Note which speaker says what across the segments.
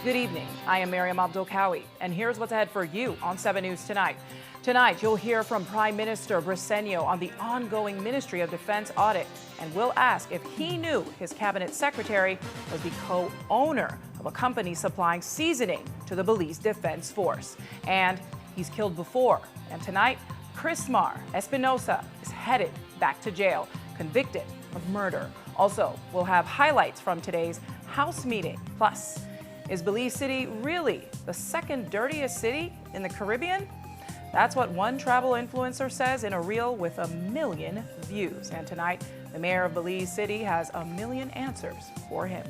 Speaker 1: Good evening. I am Miriam Abdulkawi, and here's what's ahead for you on 7 News Tonight. Tonight, you'll hear from Prime Minister Briceño on the ongoing Ministry of Defense audit, and we'll ask if he knew his cabinet secretary was the co-owner of a company supplying seasoning to the Belize Defense Force. And he's killed before. And tonight, Chrismar Espinosa is headed back to jail, convicted of murder. Also, we'll have highlights from today's House meeting. Plus, is Belize City really the second dirtiest city in the Caribbean? That's what one travel influencer says in a reel with 1 million views. And tonight, the mayor of Belize City has 1 million answers for him.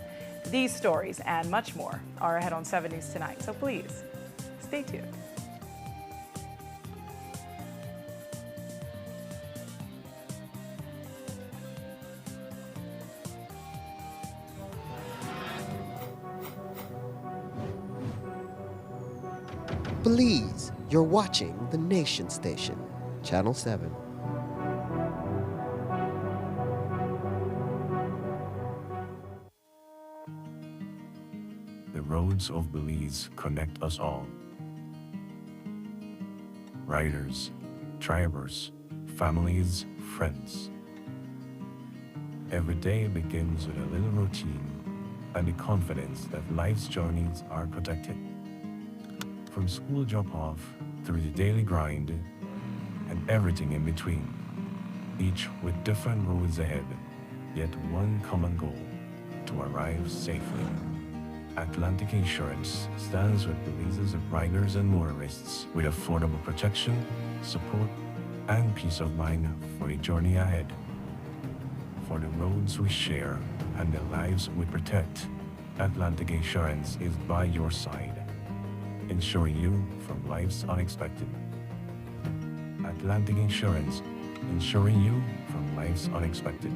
Speaker 1: These stories and much more are ahead on 7 News Tonight, so please stay tuned.
Speaker 2: Belize, you're watching the Nation Station, Channel 7.
Speaker 3: The roads of Belize connect us all. Riders, drivers, families, friends. Every day begins with a little routine and the confidence that life's journeys are protected. From school drop-off through the daily grind and everything in between, each with different roads ahead, yet one common goal: to arrive safely. Atlantic Insurance stands with Belize's riders and motorists with affordable protection, support, and peace of mind for the journey ahead. For the roads we share and the lives we protect, Atlantic Insurance is by your side, insuring you from life's unexpected. Atlantic Insurance, insuring you from life's unexpected.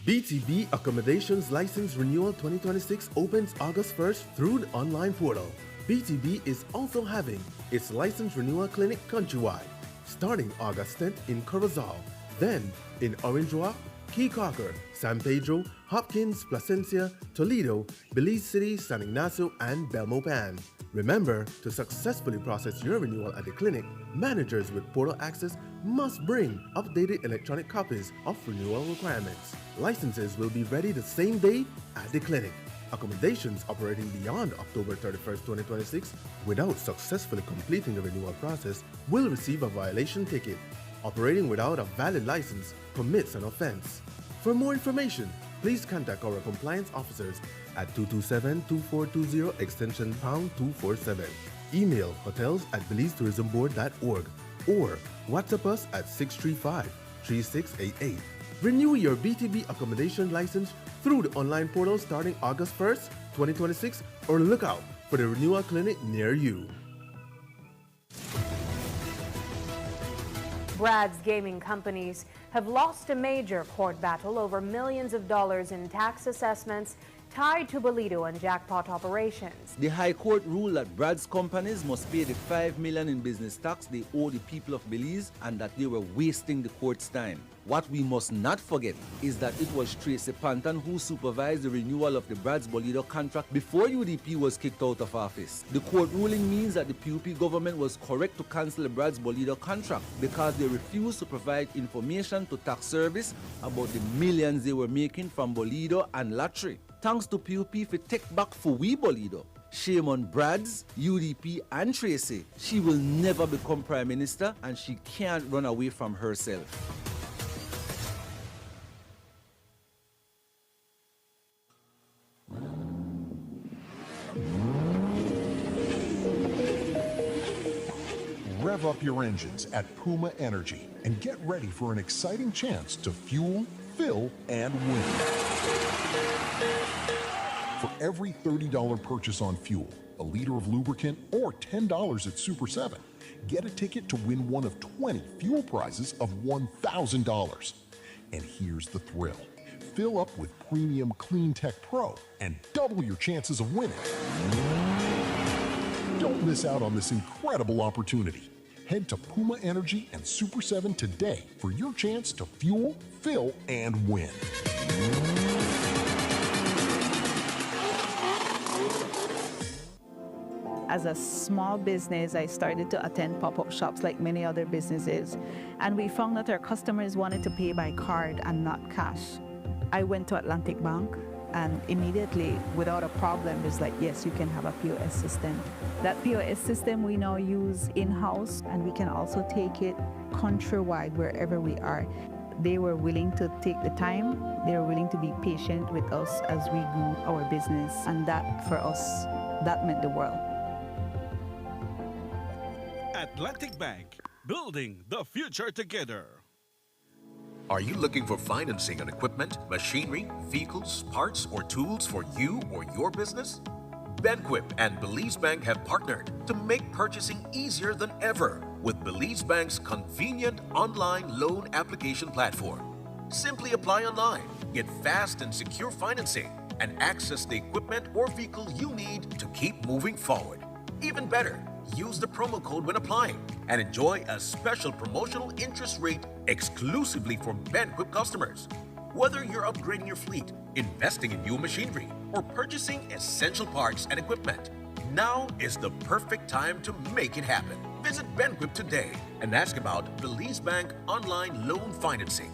Speaker 4: BTB Accommodations License Renewal 2026 opens August 1st through the online portal. BTB is also having its license renewal clinic countrywide, starting August 10th in Corozal, then in Orange Walk, Key Cocker, San Pedro, Hopkins, Placencia, Toledo, Belize City, San Ignacio, and Belmopan. Remember, to successfully process your renewal at the clinic, managers with portal access must bring updated electronic copies of renewal requirements. Licenses will be ready the same day at the clinic. Accommodations operating beyond October 31st, 2026 without successfully completing the renewal process will receive a violation ticket. Operating without a valid license commits an offense. For more information, please contact our compliance officers at 227-2420 extension #247. Email hotels@belizetourismboard.org or WhatsApp us at 635-3688. Renew your BTB accommodation license through the online portal starting August 1st, 2026, or look out for the renewal clinic near you.
Speaker 5: Brad's gaming companies have lost a major court battle over millions of dollars in tax assessments tied to Bolido and jackpot operations.
Speaker 6: The High Court ruled that Brad's companies must pay the $5 million in business tax they owe the people of Belize and that they were wasting the court's time. What we must not forget is that it was Tracy Panton who supervised the renewal of the Brad's Bolido contract before UDP was kicked out of office. The court ruling means that the PUP government was correct to cancel the Brad's Bolido contract because they refused to provide information to tax service about the millions they were making from Bolido and lottery. Thanks to PUP for take back for we Bolido. Shame on Brad's, UDP, and Tracy. She will never become Prime Minister and she can't run away from herself.
Speaker 7: Rev up your engines at Puma Energy and get ready for an exciting chance to fuel, fill, and win. For every $30 purchase on fuel, a liter of lubricant, or $10 at Super 7, get a ticket to win one of 20 fuel prizes of $1,000. And here's the thrill. Fill up with premium Clean Tech Pro and double your chances of winning. Don't miss out on this incredible opportunity. Head to Puma Energy and Super 7 today for your chance to fuel, fill, and win.
Speaker 8: As a small business, I started to attend pop-up shops like many other businesses, and we found that our customers wanted to pay by card and not cash. I went to Atlantic Bank, and immediately, without a problem, it's like, yes, you can have a POS system. That POS system we now use in-house, and we can also take it countrywide wherever we are. They were willing to take the time. They were willing to be patient with us as we grew our business. And that, for us, that meant the world.
Speaker 9: Atlantic Bank, building the future together.
Speaker 10: Are you looking for financing on equipment, machinery, vehicles, parts, or tools for you or your business? Banquip and Belize Bank have partnered to make purchasing easier than ever with Belize Bank's convenient online loan application platform. Simply apply online, get fast and secure financing, and access the equipment or vehicle you need to keep moving forward. Even better, use the promo code when applying and enjoy a special promotional interest rate exclusively for Banquip customers. Whether you're upgrading your fleet, investing in new machinery, or purchasing essential parts and equipment, now is the perfect time to make it happen. Visit Banquip today and ask about Belize Bank online loan financing.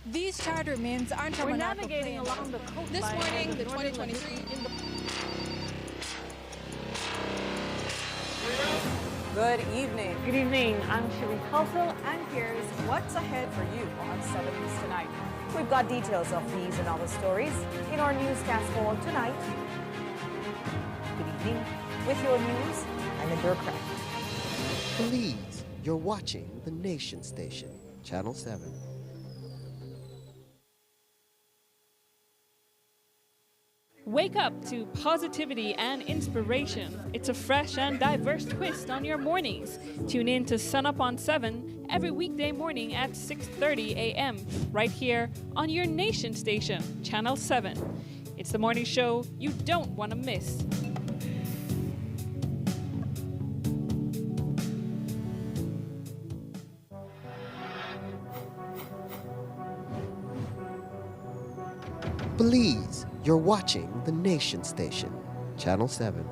Speaker 11: These charter mints aren't from
Speaker 5: We're
Speaker 11: an
Speaker 5: navigating along the coastline.
Speaker 11: This morning, the 2023.
Speaker 1: Good evening.
Speaker 5: Good evening. I'm Sherry Halsell,
Speaker 1: And here's what's ahead for you on 7 News Tonight. We've got details of these and other stories in our newscast for tonight. Good evening. With your news, I'm Indra Craft.
Speaker 2: Please, you're watching the Nation Station, Channel 7.
Speaker 12: Wake up to positivity and inspiration. It's a fresh and diverse twist on your mornings. Tune in to Sun Up on 7 every weekday morning at 6:30 a.m. right here on your Nation Station, Channel 7. It's the morning show you don't want to miss.
Speaker 2: Please, you're watching the Nation Station, Channel 7.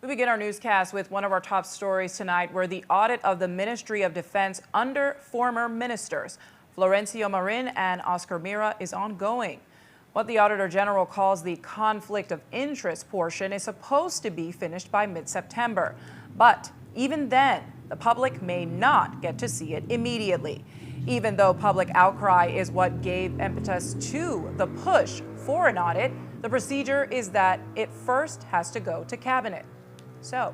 Speaker 1: We begin our newscast with one of our top stories tonight, where the audit of the Ministry of Defense under former ministers, Florencio Marin and Oscar Mira, is ongoing. What the Auditor General calls the conflict of interest portion is supposed to be finished by mid-September. But even then, the public may not get to see it immediately. Even though public outcry is what gave impetus to the push for an audit, the procedure is that it first has to go to Cabinet. So,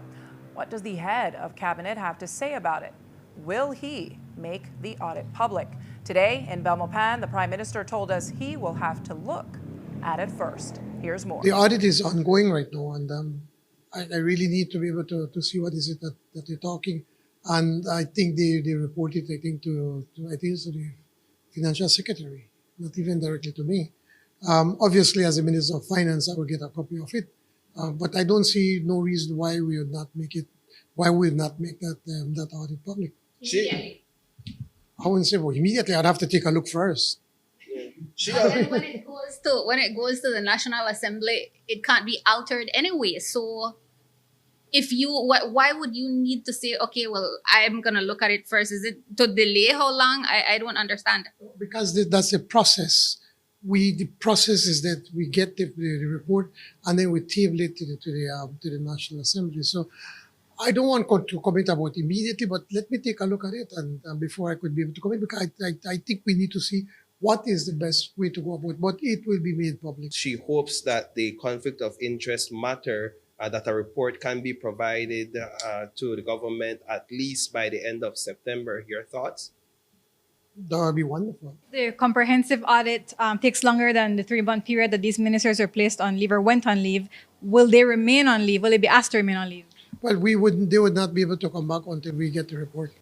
Speaker 1: what does the head of Cabinet have to say about it? Will he make the audit public? Today in Belmopan, the Prime Minister told us he will have to look at it first. Here's more.
Speaker 13: The audit is ongoing right now, and I really need to be able to see what is it that they're talking. And I think they reported, I think, to the Financial Secretary, not even directly to me. Obviously, as a Minister of Finance, I will get a copy of it. But I don't see no reason why we would not make it, why we would not make that audit public. I wouldn't say, well, immediately. I'd have to take a look first.
Speaker 14: Then when it goes to the National Assembly, it can't be altered anyway. So why would you need to say, okay, well, I'm going to look at it first? Is it to delay how long? I don't understand.
Speaker 13: Because that's a process. The process is that we get the report and then we table it to the National Assembly. So I don't want to comment about immediately, but let me take a look at it and before I could be able to comment, because I think we need to see what is the best way to go about it, but it will be made public.
Speaker 15: She hopes that the conflict of interest matter, that a report can be provided to the government at least by the end of September. Your thoughts?
Speaker 13: That would be wonderful.
Speaker 11: The comprehensive audit takes longer than the 3-month period that these ministers are placed on leave or went on leave. Will they remain on leave? Will they be asked to remain on leave?
Speaker 13: Well, they would not be able to come back until we get the report.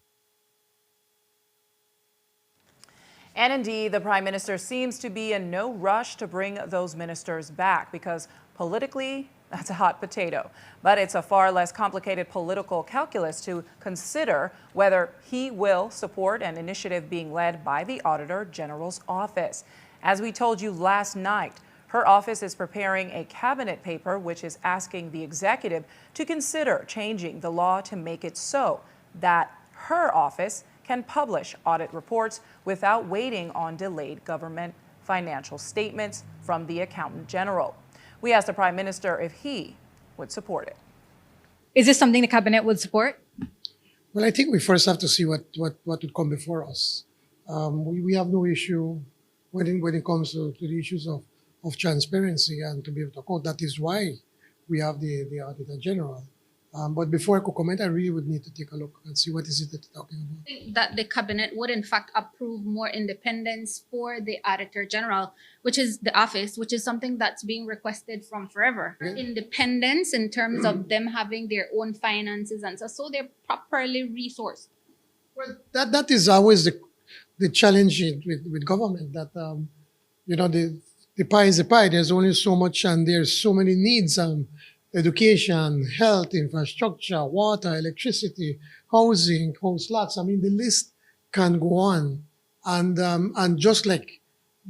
Speaker 1: And indeed, the Prime Minister seems to be in no rush to bring those ministers back because politically, That's a hot potato. But it's a far less complicated political calculus to consider whether he will support an initiative being led by the Auditor General's office. As we told you last night, her office is preparing a cabinet paper which is asking the executive to consider changing the law to make it so that her office can publish audit reports without waiting on delayed government financial statements from the Accountant General. We asked the Prime Minister if he would support it.
Speaker 11: Is this something the cabinet would support?
Speaker 13: Well, I think we first have to see what would come before us. We have no issue when it comes to the issues of transparency and to be able to quote. That is why we have the Auditor General. But before I could comment, I really would need to take a look and see what is it that they're talking about.
Speaker 14: I think that the cabinet would in fact approve more independence for the Auditor General, which is the office, which is something that's being requested from forever.
Speaker 13: Yeah.
Speaker 14: Independence in terms of them having their own finances and so they're properly resourced.
Speaker 13: Well, that is always the challenge with government, that the pie is the pie. There's only so much and there's so many needs. Education, health, infrastructure, water, electricity, housing, house lots. I mean, the list can go on. And just like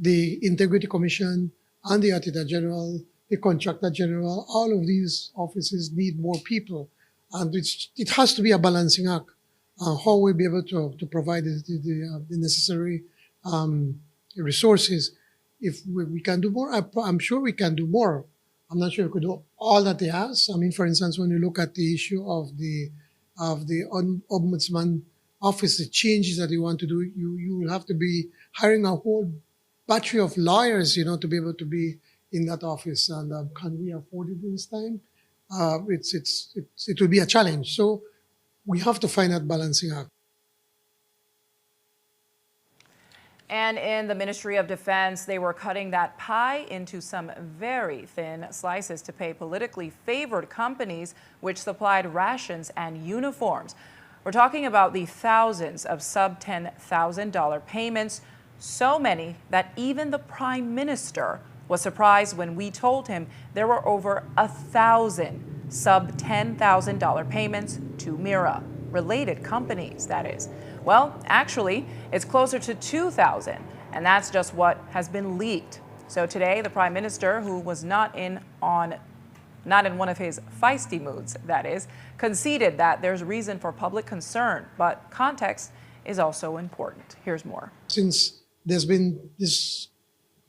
Speaker 13: the Integrity Commission and the Auditor General, the Contractor General, all of these offices need more people. And it has to be a balancing act. How we'll be able to provide the necessary resources. If we can do more, I'm sure we can do more. I'm not sure we could do all that they ask. I mean, for instance, when you look at the issue of the Ombudsman office, the changes that you want to do, you will have to be hiring a whole battery of lawyers, to be able to be in that office. And can we afford it this time? It will be a challenge. So we have to find that balancing act.
Speaker 1: And in the Ministry of Defense, they were cutting that pie into some very thin slices to pay politically favored companies which supplied rations and uniforms. We're talking about the thousands of sub-$10,000 payments, so many that even the Prime Minister was surprised when we told him there were over 1,000 sub-$10,000 payments to Mira, related companies, that is. Well, actually, it's closer to 2,000, and that's just what has been leaked. So today, the Prime Minister, who was not in one of his feisty moods, that is, conceded that there's reason for public concern, but context is also important. Here's more. Since
Speaker 13: there's been this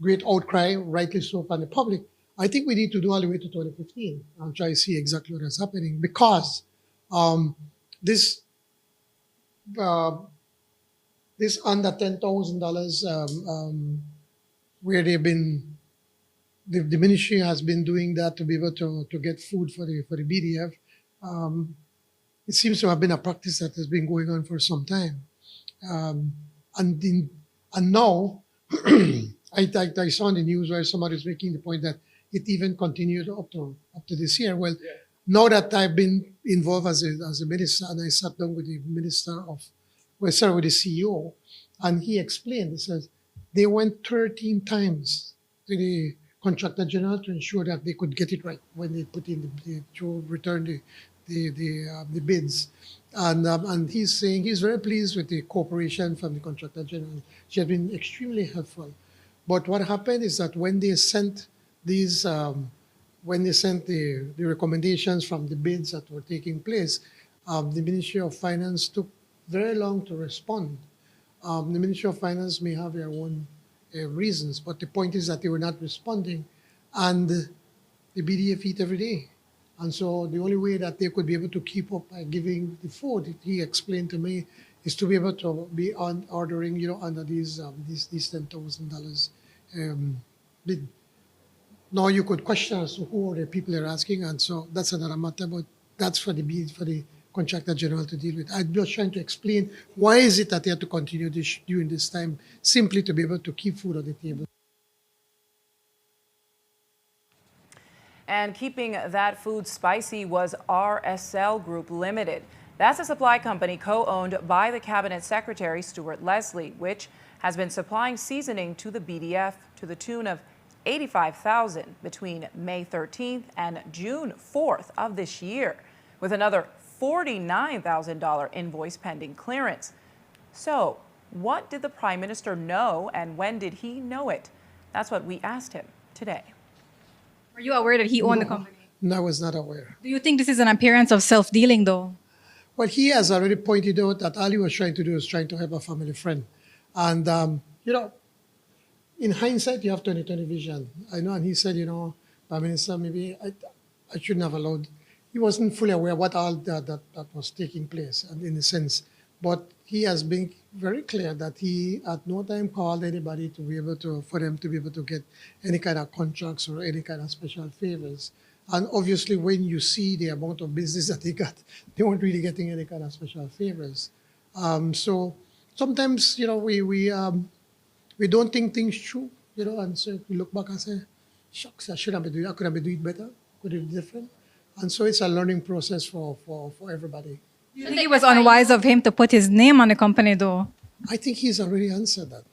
Speaker 13: great outcry, rightly so, from the public, I think we need to do all the way to 2015 and try to see exactly what is happening, because this under $10,000, where the ministry has been doing that to be able to get food for the BDF. It seems to have been a practice that has been going on for some time, and now I saw in the news where somebody was making the point that it even continued up to this year. Well, yeah. Now that I've been involved as a minister, and I sat down with the with the CEO, and he explained, he says, they went 13 times to the Contractor General to ensure that they could get it right when they put in to return the bids. And he's saying he's very pleased with the cooperation from the Contractor General. She has been extremely helpful. But what happened is that when they sent these the recommendations from the bids that were taking place, the Ministry of Finance took very long to respond. The Ministry of Finance may have their own reasons, but the point is that they were not responding, and the BDF eat every day. And so the only way that they could be able to keep up by giving the food, he explained to me, is to be able to be ordering, under these $10,000 bid. Now you could question as to who are the people they're asking, and so that's another matter, but that's for the Contractor General to deal with. I'm just trying to explain why is it that they have to continue this during this time, simply to be able to keep food on the table.
Speaker 1: And keeping that food spicy was RSL Group Limited. That's a supply company co-owned by the Cabinet Secretary Stuart Leslie, which has been supplying seasoning to the BDF to the tune of $85,000 between May 13th and June 4th of this year, with another $49,000 invoice pending clearance. So, what did the Prime Minister know, and when did he know it? That's what we asked him today.
Speaker 11: Were you aware that he owned the company?
Speaker 13: No, I was not aware.
Speaker 11: Do you think this is an appearance of self-dealing, though?
Speaker 13: Well, he has already pointed out that all he was trying to do is trying to help a family friend. And, in hindsight, you have 20/20 vision. I know, and he said, Prime Minister, maybe I shouldn't have allowed. He wasn't fully aware what all that was taking place, and in a sense. But he has been very clear that he at no time called anybody to be able to, for them to be able to get any kind of contracts or any kind of special favors. And obviously, when you see the amount of business that they got, they weren't really getting any kind of special favors. So sometimes, we don't think things through, and so we look back and say, shucks, I should have been doing, I could have been doing better, could have been different. And so it's a learning process for everybody.
Speaker 11: Do you think it was unwise of him to put his name on the company, though?
Speaker 13: I think he's already answered that.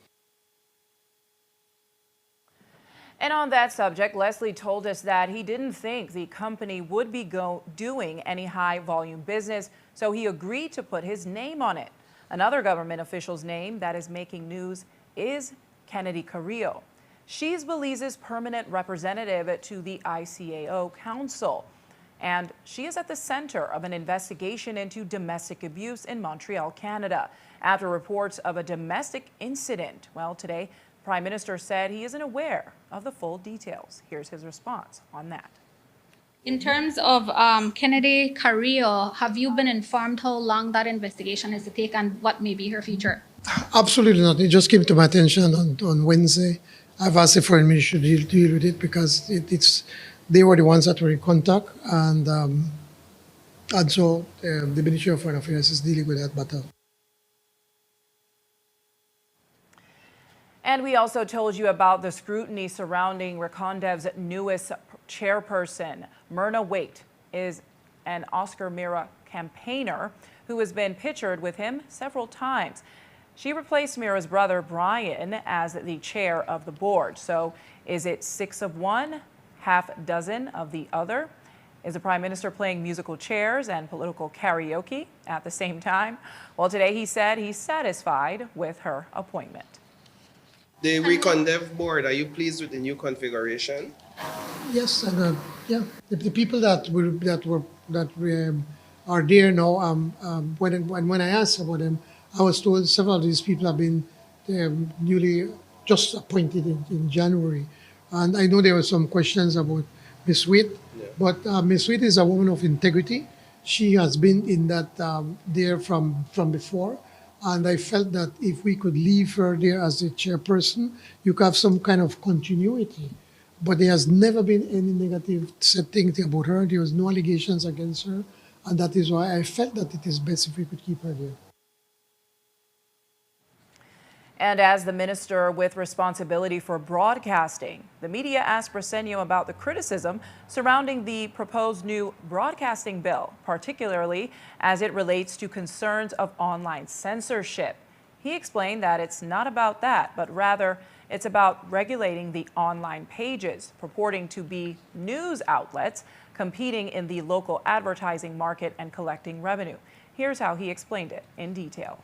Speaker 1: And on that subject, Leslie told us that he didn't think the company would be doing any high-volume business, so he agreed to put his name on it. Another government official's name that is making news is Kennedy Carrillo. She's Belize's permanent representative to the ICAO Council, and she is at the center of an investigation into domestic abuse in Montreal, Canada, after reports of a domestic incident. Well, today, the Prime Minister said he isn't aware of the full details. Here's his response on that.
Speaker 14: In terms of Kennedy Carrillo, have you been informed how long that investigation is to take and what may be her future?
Speaker 13: Absolutely not. It just came to my attention on Wednesday. I've asked the Foreign Ministry to deal with it because they were the ones that were in contact, and so the Ministry of Foreign Affairs is dealing with that matter.
Speaker 1: And we also told you about the scrutiny surrounding Recondev's newest chairperson. Myrna Waite is an Oscar Mira campaigner who has been pictured with him several times. She replaced Mira's brother, Brian, as the chair of the board. So is it 6 of one, half dozen of the other? Is the Prime Minister playing musical chairs and political karaoke at the same time? Well, today he said he's satisfied with her appointment.
Speaker 15: The Recondev board, are you pleased with the new configuration?
Speaker 13: Yes, and the people that are there now. When I asked about them, I was told several of these people have been newly just appointed in January, and I know there were some questions about Ms. Waite, but Ms. Waite is a woman of integrity. She has been in that there from before. And I felt that if we could leave her there as the chairperson, you could have some kind of continuity. But there has never been any negative thing about her. There was no allegations against her. And that is why I felt that it is best if we could keep her there.
Speaker 1: And as the minister with responsibility for broadcasting, the media asked Briceño about the criticism surrounding the proposed new broadcasting bill, particularly as it relates to concerns of online censorship. He explained that it's not about that, but rather it's about regulating the online pages, purporting to be news outlets competing in the local advertising market and collecting revenue. Here's how he explained it in detail.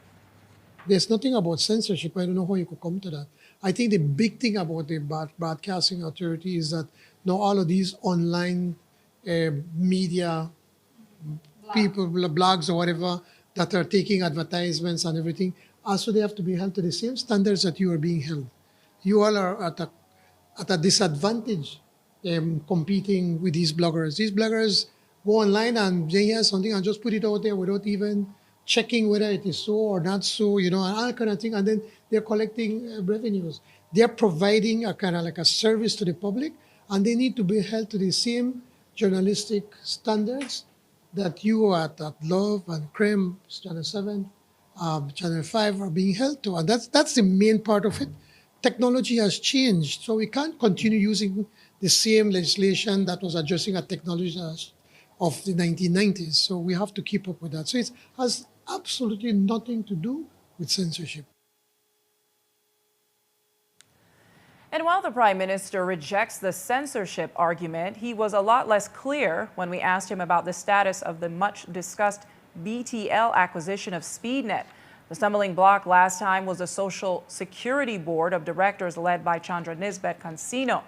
Speaker 13: There's nothing about censorship. I don't know how you could come to that. I think the big thing about the Broadcasting Authority is that now all of these online media people, blogs or whatever, that are taking advertisements and everything, also they have to be held to the same standards that you are being held. You all are at a disadvantage competing with these bloggers. These bloggers go online and they hear something and just put it out there without even checking whether it is so or not so, and all kind of thing, and then they're collecting revenues. They're providing a kind of like a service to the public, and they need to be held to the same journalistic standards that you at Love and Creme, Channel 7, Channel 5 are being held to. And that's the main part of it. Technology has changed, so we can't continue using the same legislation that was addressing a technology of the 1990s. So we have to keep up with that. So it has absolutely nothing to do with censorship.
Speaker 1: And while the Prime Minister rejects the censorship argument, he was a lot less clear when we asked him about the status of the much-discussed BTL acquisition of SpeedNet. The stumbling block last time was the Social Security Board of Directors led by Chandra Nisbet Cancino.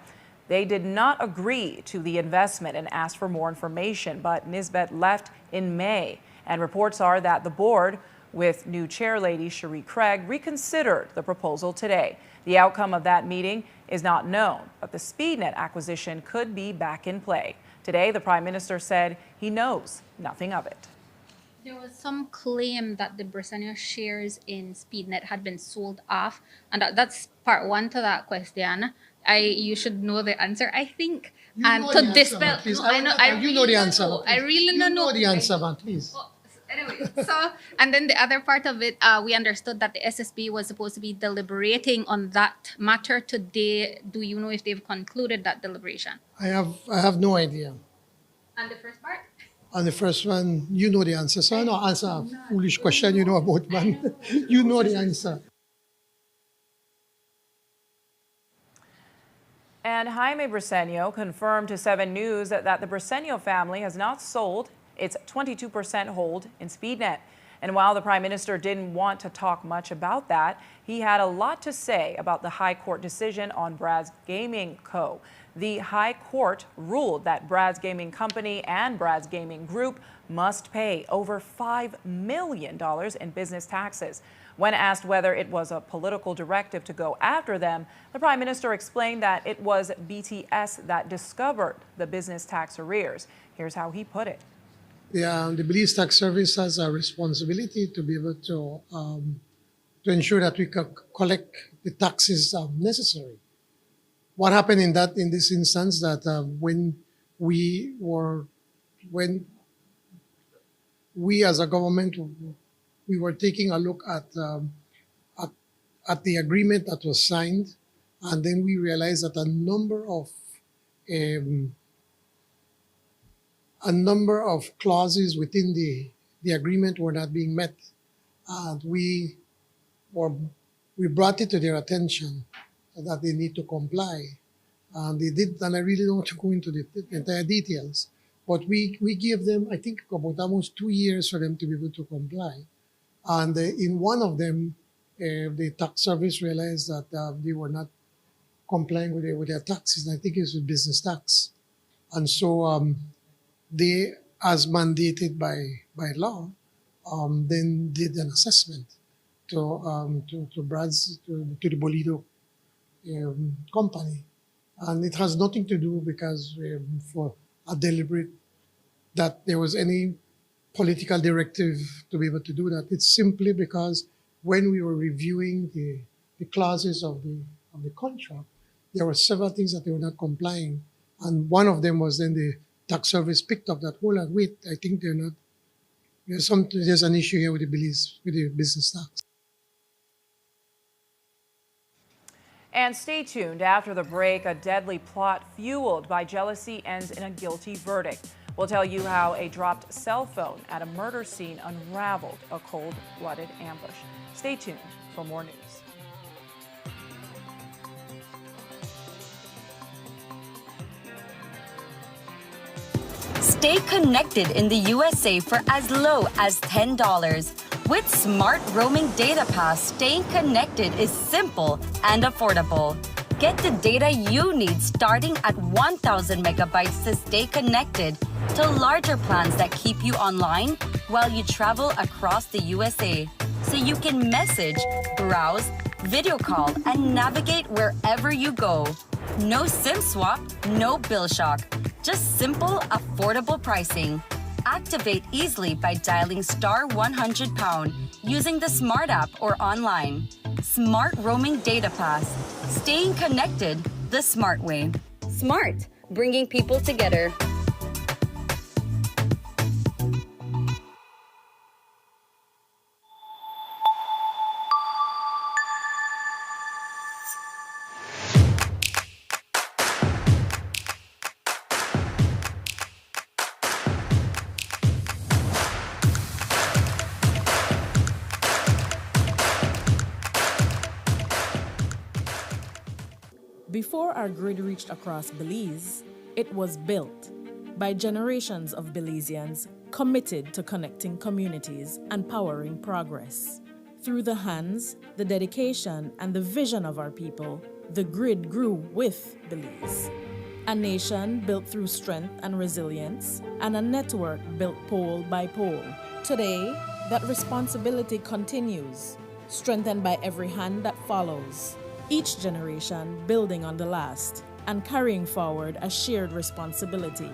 Speaker 1: They did not agree to the investment and asked for more information, but Nisbet left in May. And reports are that the board, with new chairlady Cherie Craig, reconsidered the proposal today. The outcome of that meeting is not known, but the SpeedNet acquisition could be back in play. Today, the Prime Minister said he knows nothing of it.
Speaker 14: There was some claim that the Britannia shares in SpeedNet had been sold off, and that's part one to that question. You should know the answer, I think. And to dispel,
Speaker 13: please.
Speaker 14: no, I know, I
Speaker 13: You know the answer.
Speaker 14: I really don't know.
Speaker 13: You know the answer, man, please.
Speaker 14: Anyway, so, and then the other part of it, we understood that the SSB was supposed to be deliberating on that matter today. Do you know if they've concluded that deliberation?
Speaker 13: I have no idea.
Speaker 14: And the first part?
Speaker 13: On the first one, you know the answer. So I don't answer a foolish question you know about, man. You know the answer.
Speaker 1: And Jaime Briceño confirmed to 7 News that the Briceño family has not sold its 22% hold in SpeedNet. And while the Prime Minister didn't want to talk much about that, he had a lot to say about the High Court decision on Brad's Gaming Co. The High Court ruled that Brad's Gaming Company and Brad's Gaming Group must pay over $5 million in business taxes. When asked whether it was a political directive to go after them, the Prime Minister explained that it was BTS that discovered the business tax arrears. Here's how he put it.
Speaker 13: The Belize Tax Service has a responsibility to be able to ensure that we collect the taxes necessary. What happened in this instance that when we as a government, we were taking a look at the agreement that was signed, and then we realized that a number of clauses within the agreement were not being met. And we brought it to their attention that they need to comply. And they did, and I really don't want to go into the entire details, but we gave them, I think, about almost 2 years for them to be able to comply. And in one of them, the tax service realized that they were not complying with their taxes. And I think it was with business tax. And so they, as mandated by law, then did an assessment to the Bolido company. And it has nothing to do because for a deliberate, that there was any political directive to be able to do that. It's simply because when we were reviewing the clauses of the contract, there were several things that they were not complying. And one of them was then the tax service picked up that whole and wait, I think they're not, there's an issue here with the business tax.
Speaker 1: And stay tuned. After the break, a deadly plot fueled by jealousy ends in a guilty verdict. We'll tell you how a dropped cell phone at a murder scene unraveled a cold-blooded ambush. Stay tuned for more news.
Speaker 16: Stay connected in the USA for as low as $10. With Smart Roaming Data Pass, staying connected is simple and affordable. Get the data you need starting at 1,000 megabytes to stay connected to larger plans that keep you online while you travel across the USA. So you can message, browse, video call, and navigate wherever you go. No SIM swap, no bill shock. Just simple, affordable pricing. Activate easily by dialing *100# using the Smart app or online. Smart Roaming Data Pass. Staying connected the smart way. Smart, bringing people together.
Speaker 17: Before our grid reached across Belize, it was built by generations of Belizeans committed to connecting communities and powering progress. Through the hands, the dedication, and the vision of our people, the grid grew with Belize. A nation built through strength and resilience, and a network built pole by pole. Today, that responsibility continues, strengthened by every hand that follows, each generation building on the last and carrying forward a shared responsibility,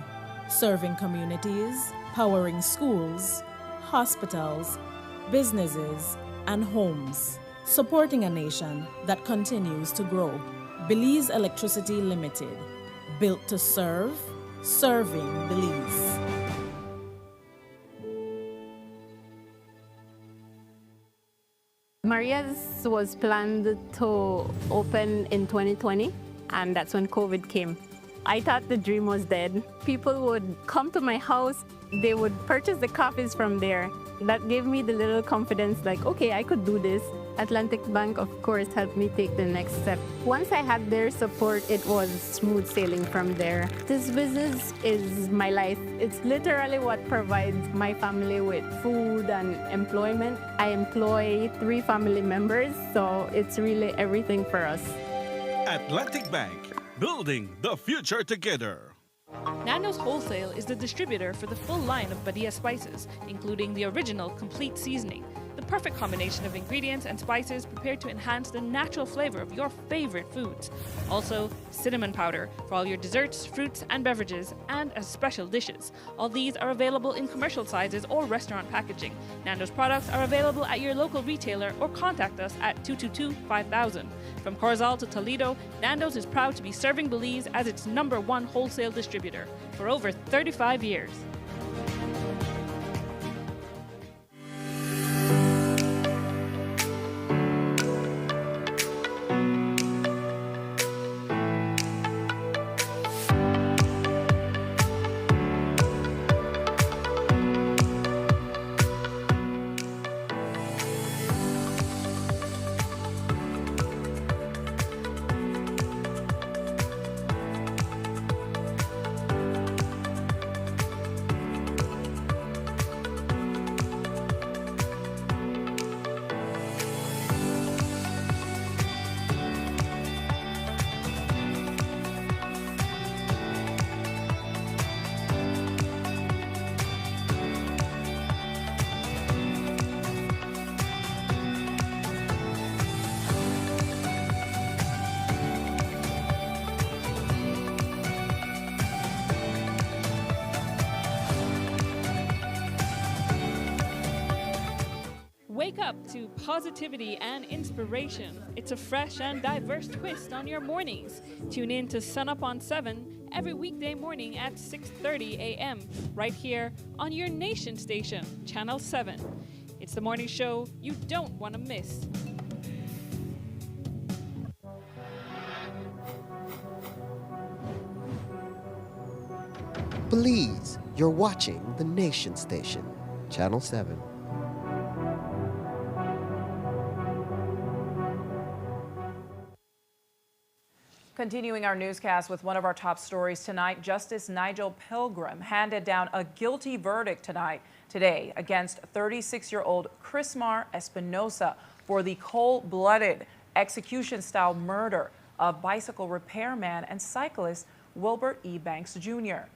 Speaker 17: serving communities, powering schools, hospitals, businesses, and homes, supporting a nation that continues to grow. Belize Electricity Limited, built to serve, serving Belize.
Speaker 18: Maria's was planned to open in 2020, and that's when COVID came. I thought the dream was dead. People would come to my house, they would purchase the coffees from there. That gave me the little confidence, like, okay, I could do this. Atlantic Bank, of course, helped me take the next step. Once I had their support, it was smooth sailing from there. This business is my life. It's literally what provides my family with food and employment. I employ 3 family members, so it's really everything for us.
Speaker 9: Atlantic Bank, building the future together.
Speaker 12: Nando's Wholesale is the distributor for the full line of Badia spices, including the original complete seasoning, the perfect combination of ingredients and spices prepared to enhance the natural flavor of your favorite foods. Also, cinnamon powder for all your desserts, fruits, and beverages, and as special dishes. All these are available in commercial sizes or restaurant packaging. Nando's products are available at your local retailer or contact us at 222-5000. From Corozal to Toledo, Nando's is proud to be serving Belize as its #1 wholesale distributor for over 35 years. Wake up to positivity and inspiration. It's a fresh and diverse twist on your mornings. Tune in to Sun Up on 7 every weekday morning at 6:30 a.m. right here on your nation station, Channel 7. It's the morning show you don't want to miss.
Speaker 2: Belize, you're watching the nation station, Channel 7.
Speaker 1: Continuing our newscast with one of our top stories tonight, Justice Nigel Pilgrim handed down a guilty verdict today against 36-year-old Chrismar Espinosa for the cold-blooded execution-style murder of bicycle repairman and cyclist Wilbert E. Banks Jr.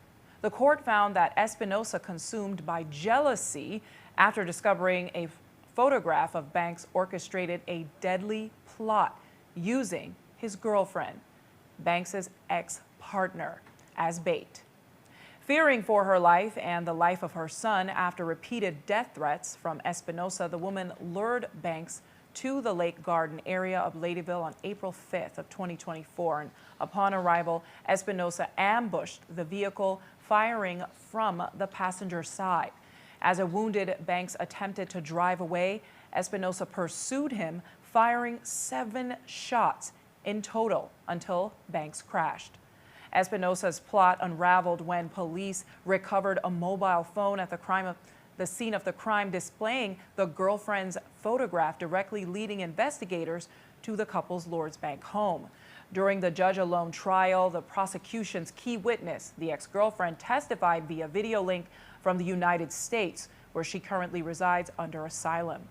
Speaker 1: The court found that Espinosa consumed by jealousy after discovering a photograph of Banks orchestrated a deadly plot using his girlfriend, Banks's ex-partner, as bait. Fearing for her life and the life of her son after repeated death threats from Espinosa, the woman lured Banks to the Lake Garden area of Ladyville on April 5th of 2024. And upon arrival, Espinosa ambushed the vehicle, firing from the passenger side. As a wounded Banks attempted to drive away, Espinosa pursued him, firing 7 shots in total until Banks crashed. Espinosa's plot unraveled when police recovered a mobile phone at the scene of the crime, displaying the girlfriend's photograph, directly leading investigators to the couple's Lords Bank home. During the judge-alone trial, the prosecution's key witness, the ex-girlfriend, testified via video link from the United States, where she currently resides under asylum.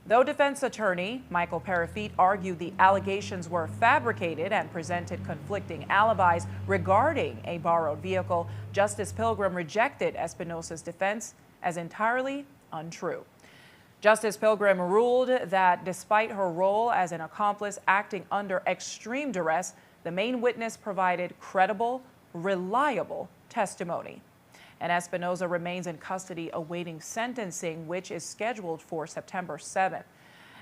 Speaker 1: Though defense attorney Michael Parafit argued the allegations were fabricated and presented conflicting alibis regarding a borrowed vehicle, Justice Pilgrim rejected Espinosa's defense as entirely untrue. Justice Pilgrim ruled that despite her role as an accomplice acting under extreme duress, the main witness provided credible, reliable testimony. And Espinosa remains in custody awaiting sentencing, which is scheduled for September 7th.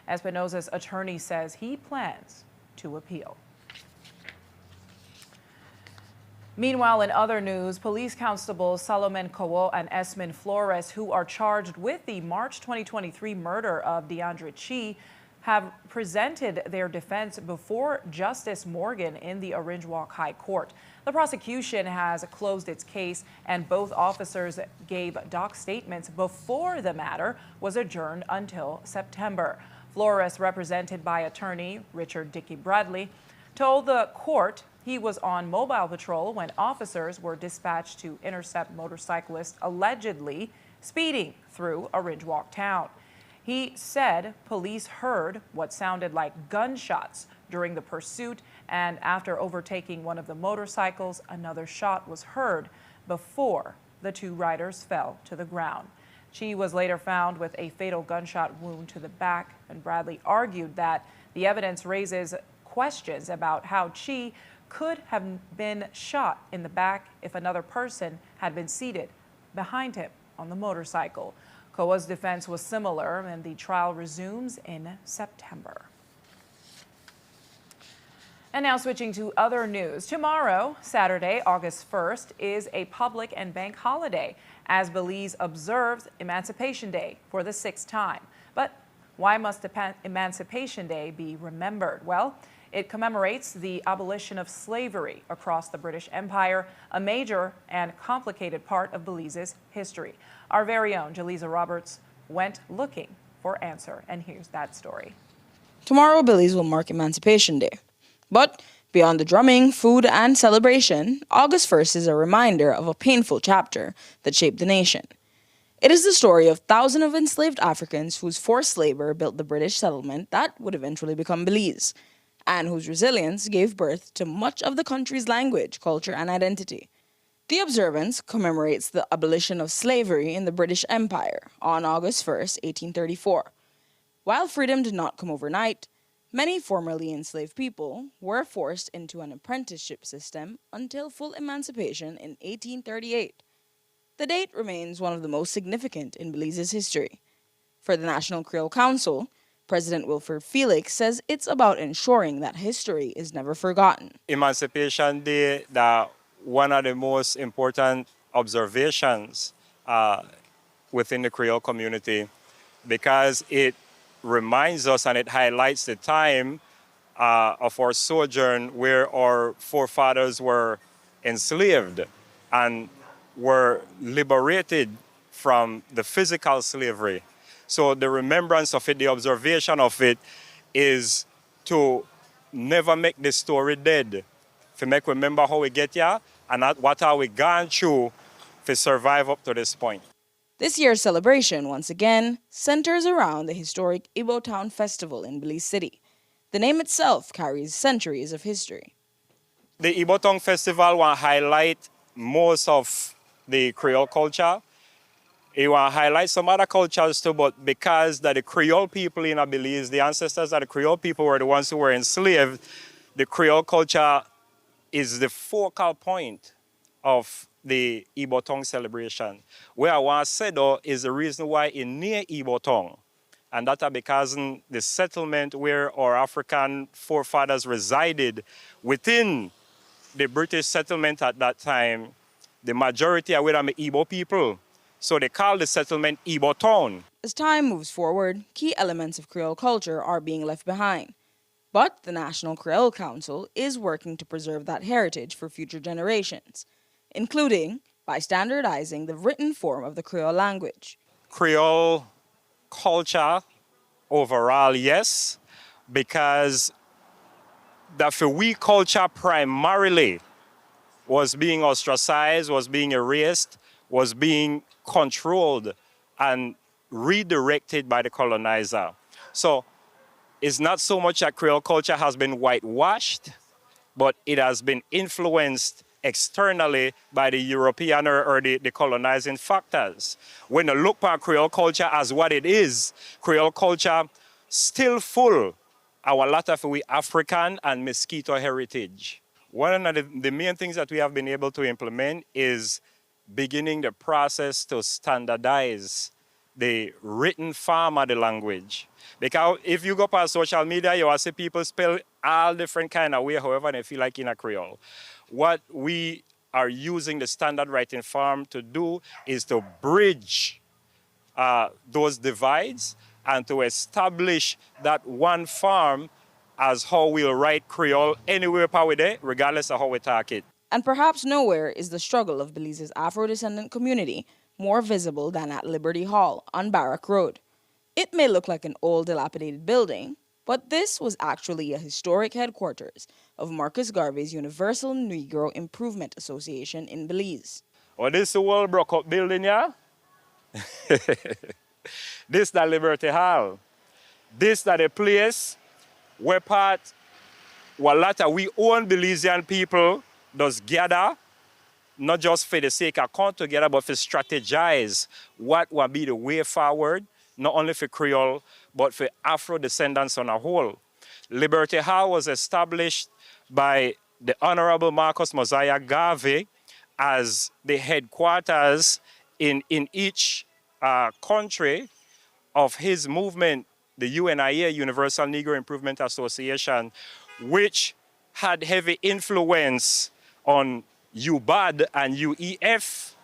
Speaker 1: Espinosa's attorney says he plans to appeal. Meanwhile, in other news, police constables Salomon Cowo and Esmin Flores, who are charged with the March 2023 murder of DeAndre Chi, have presented their defense before Justice Morgan in the Orange Walk High Court. The prosecution has closed its case, and both officers gave doc statements before the matter was adjourned until September. Flores, represented by attorney Richard Dickey Bradley, told the court he was on mobile patrol when officers were dispatched to intercept motorcyclists allegedly speeding through Orange Walk town. He said police heard what sounded like gunshots during the pursuit, and after overtaking one of the motorcycles, another shot was heard before the two riders fell to the ground. Chi was later found with a fatal gunshot wound to the back, and Bradley argued that the evidence raises questions about how Chi could have been shot in the back if another person had been seated behind him on the motorcycle. Cowo's defense was similar, and the trial resumes in September. And now switching to other news. Tomorrow, Saturday, August 1st, is a public and bank holiday as Belize observes Emancipation Day for the 6th time. But why must Emancipation Day be remembered? Well, it commemorates the abolition of slavery across the British Empire, a major and complicated part of Belize's history. Our very own Jaleesa Roberts went looking for answer, and here's that story.
Speaker 19: Tomorrow, Belize will mark Emancipation Day. But beyond the drumming, food, and celebration, August 1st is a reminder of a painful chapter that shaped the nation. It is the story of thousands of enslaved Africans whose forced labor built the British settlement that would eventually become Belize, and whose resilience gave birth to much of the country's language, culture, and identity. The observance commemorates the abolition of slavery in the British Empire on August 1st, 1834. While freedom did not come overnight, many formerly enslaved people were forced into an apprenticeship system until full emancipation in 1838. The date remains one of the most significant in Belize's history. For the National Creole Council, President Wilford Felix says it's about ensuring that history is never forgotten.
Speaker 20: Emancipation Day, one of the most important observations within the Creole community, because it reminds us and it highlights the time of our sojourn where our forefathers were enslaved and were liberated from the physical slavery. So the remembrance of it, the observation of it, is to never make the story dead. To make remember how we get here and what are we gone through to survive up to this point.
Speaker 19: This year's celebration, once again, centers around the historic Ibo Town Festival in Belize City. The name itself carries centuries of history.
Speaker 20: The Ibo Town Festival will highlight most of the Creole culture. It will highlight some other cultures too, but because that the Creole people in Belize, the ancestors of the Creole people were the ones who were enslaved, the Creole culture is the focal point of the Ibo Town celebration. Where I want to say though is the reason why in near Ibo Town, and that because the settlement where our African forefathers resided within the British settlement at that time, the majority are with the Ibo people. So they call the settlement Ibo Town.
Speaker 19: As time moves forward, key elements of Creole culture are being left behind. But the National Creole Council is working to preserve that heritage for future generations, including by standardizing the written form of the Creole language.
Speaker 20: Creole culture overall, yes, because that for we culture primarily was being ostracized, was being erased, was being controlled and redirected by the colonizer. So it's not so much that Creole culture has been whitewashed, but it has been influenced externally by the European or the colonizing factors. When you look at Creole culture as what it is, Creole culture still full a lot of we African and Mosquito heritage. One of the main things that we have been able to implement is beginning the process to standardize the written form of the language. Because if you go past social media, you will see people spell all different kind of way, however they feel like in a Creole. What we are using the standard writing form to do is to bridge those divides and to establish that one form as how we'll write Creole anywhere we there, regardless of how we talk it.
Speaker 19: And perhaps nowhere is the struggle of Belize's Afro-descendant community more visible than at Liberty Hall on Barrack Road. It may look like an old, dilapidated building, but this was actually a historic headquarters of Marcus Garvey's Universal Negro Improvement Association in Belize.
Speaker 20: Oh, this is the old broke-up building, yeah? This is the Liberty Hall. This is the place where a lot of we own Belizean people does gather, not just for the sake of come together, but for strategize what will be the way forward, not only for Creole, but for Afro-descendants on a whole. Liberty Hall was established by the Honorable Marcus Mosiah Garvey as the headquarters in each country of his movement, the UNIA, Universal Negro Improvement Association, which had heavy influence on UBAD and UEF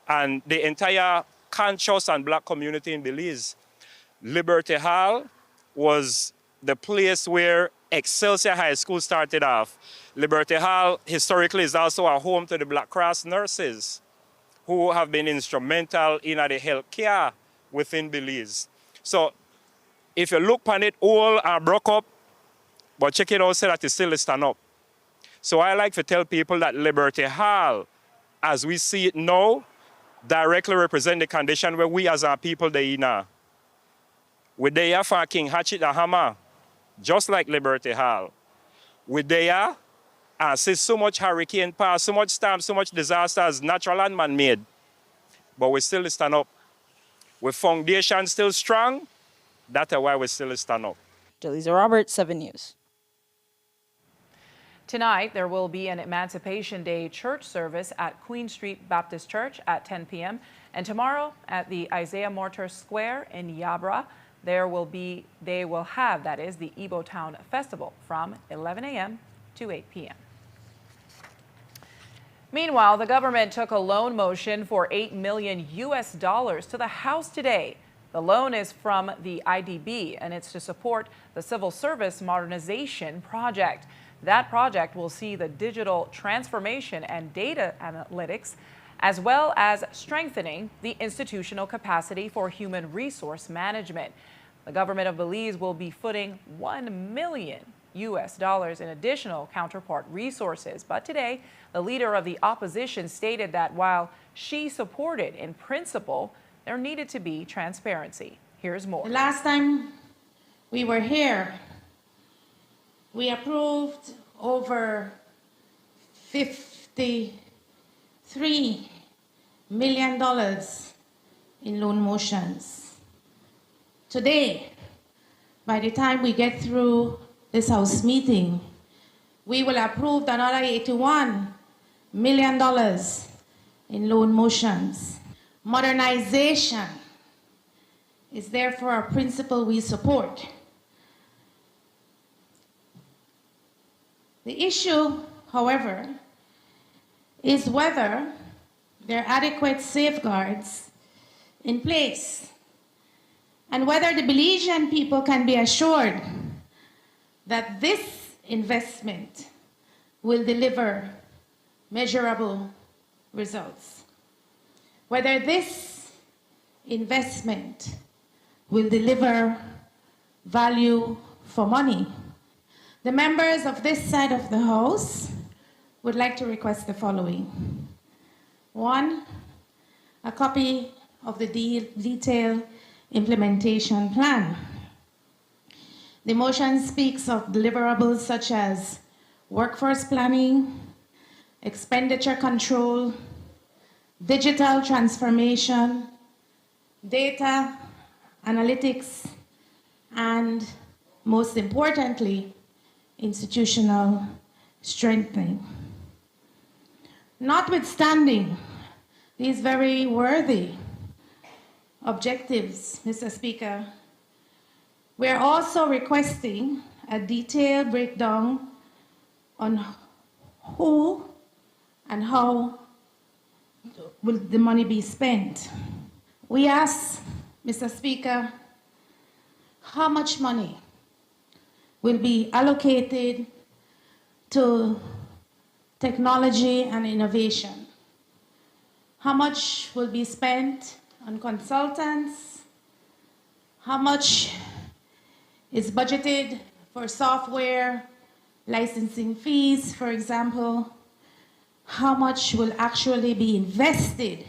Speaker 20: and the entire conscious and black community in Belize. Liberty Hall was the place where Excelsior High School started off. Liberty Hall historically is also a home to the Black Cross nurses who have been instrumental in the health care within Belize. So if you look on it all and broke up, but check it out, say that it still stand up. So I like to tell people that Liberty Hall, as we see it now, directly represent the condition where we as our people they in now. We're there for King Hatchet and Hammer, just like Liberty Hall. We're there and see so much hurricane pass, so much storm, so much disasters, natural and man-made. But we still stand up. With foundation still strong, that's why we still stand up.
Speaker 19: Jaliza Roberts, 7 News.
Speaker 1: Tonight, there will be an Emancipation Day church service at Queen Street Baptist Church at 10 p.m. And tomorrow at the Isaiah Mortar Square in Yabra, they will have the Igbo Town Festival from 11 a.m. to 8 p.m. Meanwhile, the government took a loan motion for $8 million to the House today. The loan is from the IDB, and it's to support the Civil Service Modernization Project. That project will see the digital transformation and data analytics, as well as strengthening the institutional capacity for human resource management. The government of Belize will be footing $1 million in additional counterpart resources. But today, the leader of the opposition stated that while she supported in principle, there needed to be transparency. Here's more.
Speaker 21: The last time we were here, we approved over $53 million in loan motions. Today, by the time we get through this House meeting, we will approve another $81 million in loan motions. Modernization is therefore a principle we support. The issue, however, is whether there are adequate safeguards in place and whether the Belizean people can be assured that this investment will deliver measurable results. Whether this investment will deliver value for money. The members of this side of the House would like to request the following. 1, a copy of the detailed implementation plan. The motion speaks of deliverables such as workforce planning, expenditure control, digital transformation, data analytics, and most importantly, institutional strengthening. Notwithstanding these very worthy objectives, Mr. Speaker, we are also requesting a detailed breakdown on who and how will the money be spent. We ask, Mr. Speaker, how much money will be allocated to technology and innovation? How much will be spent on consultants? How much is budgeted for software, licensing fees, for example? How much will actually be invested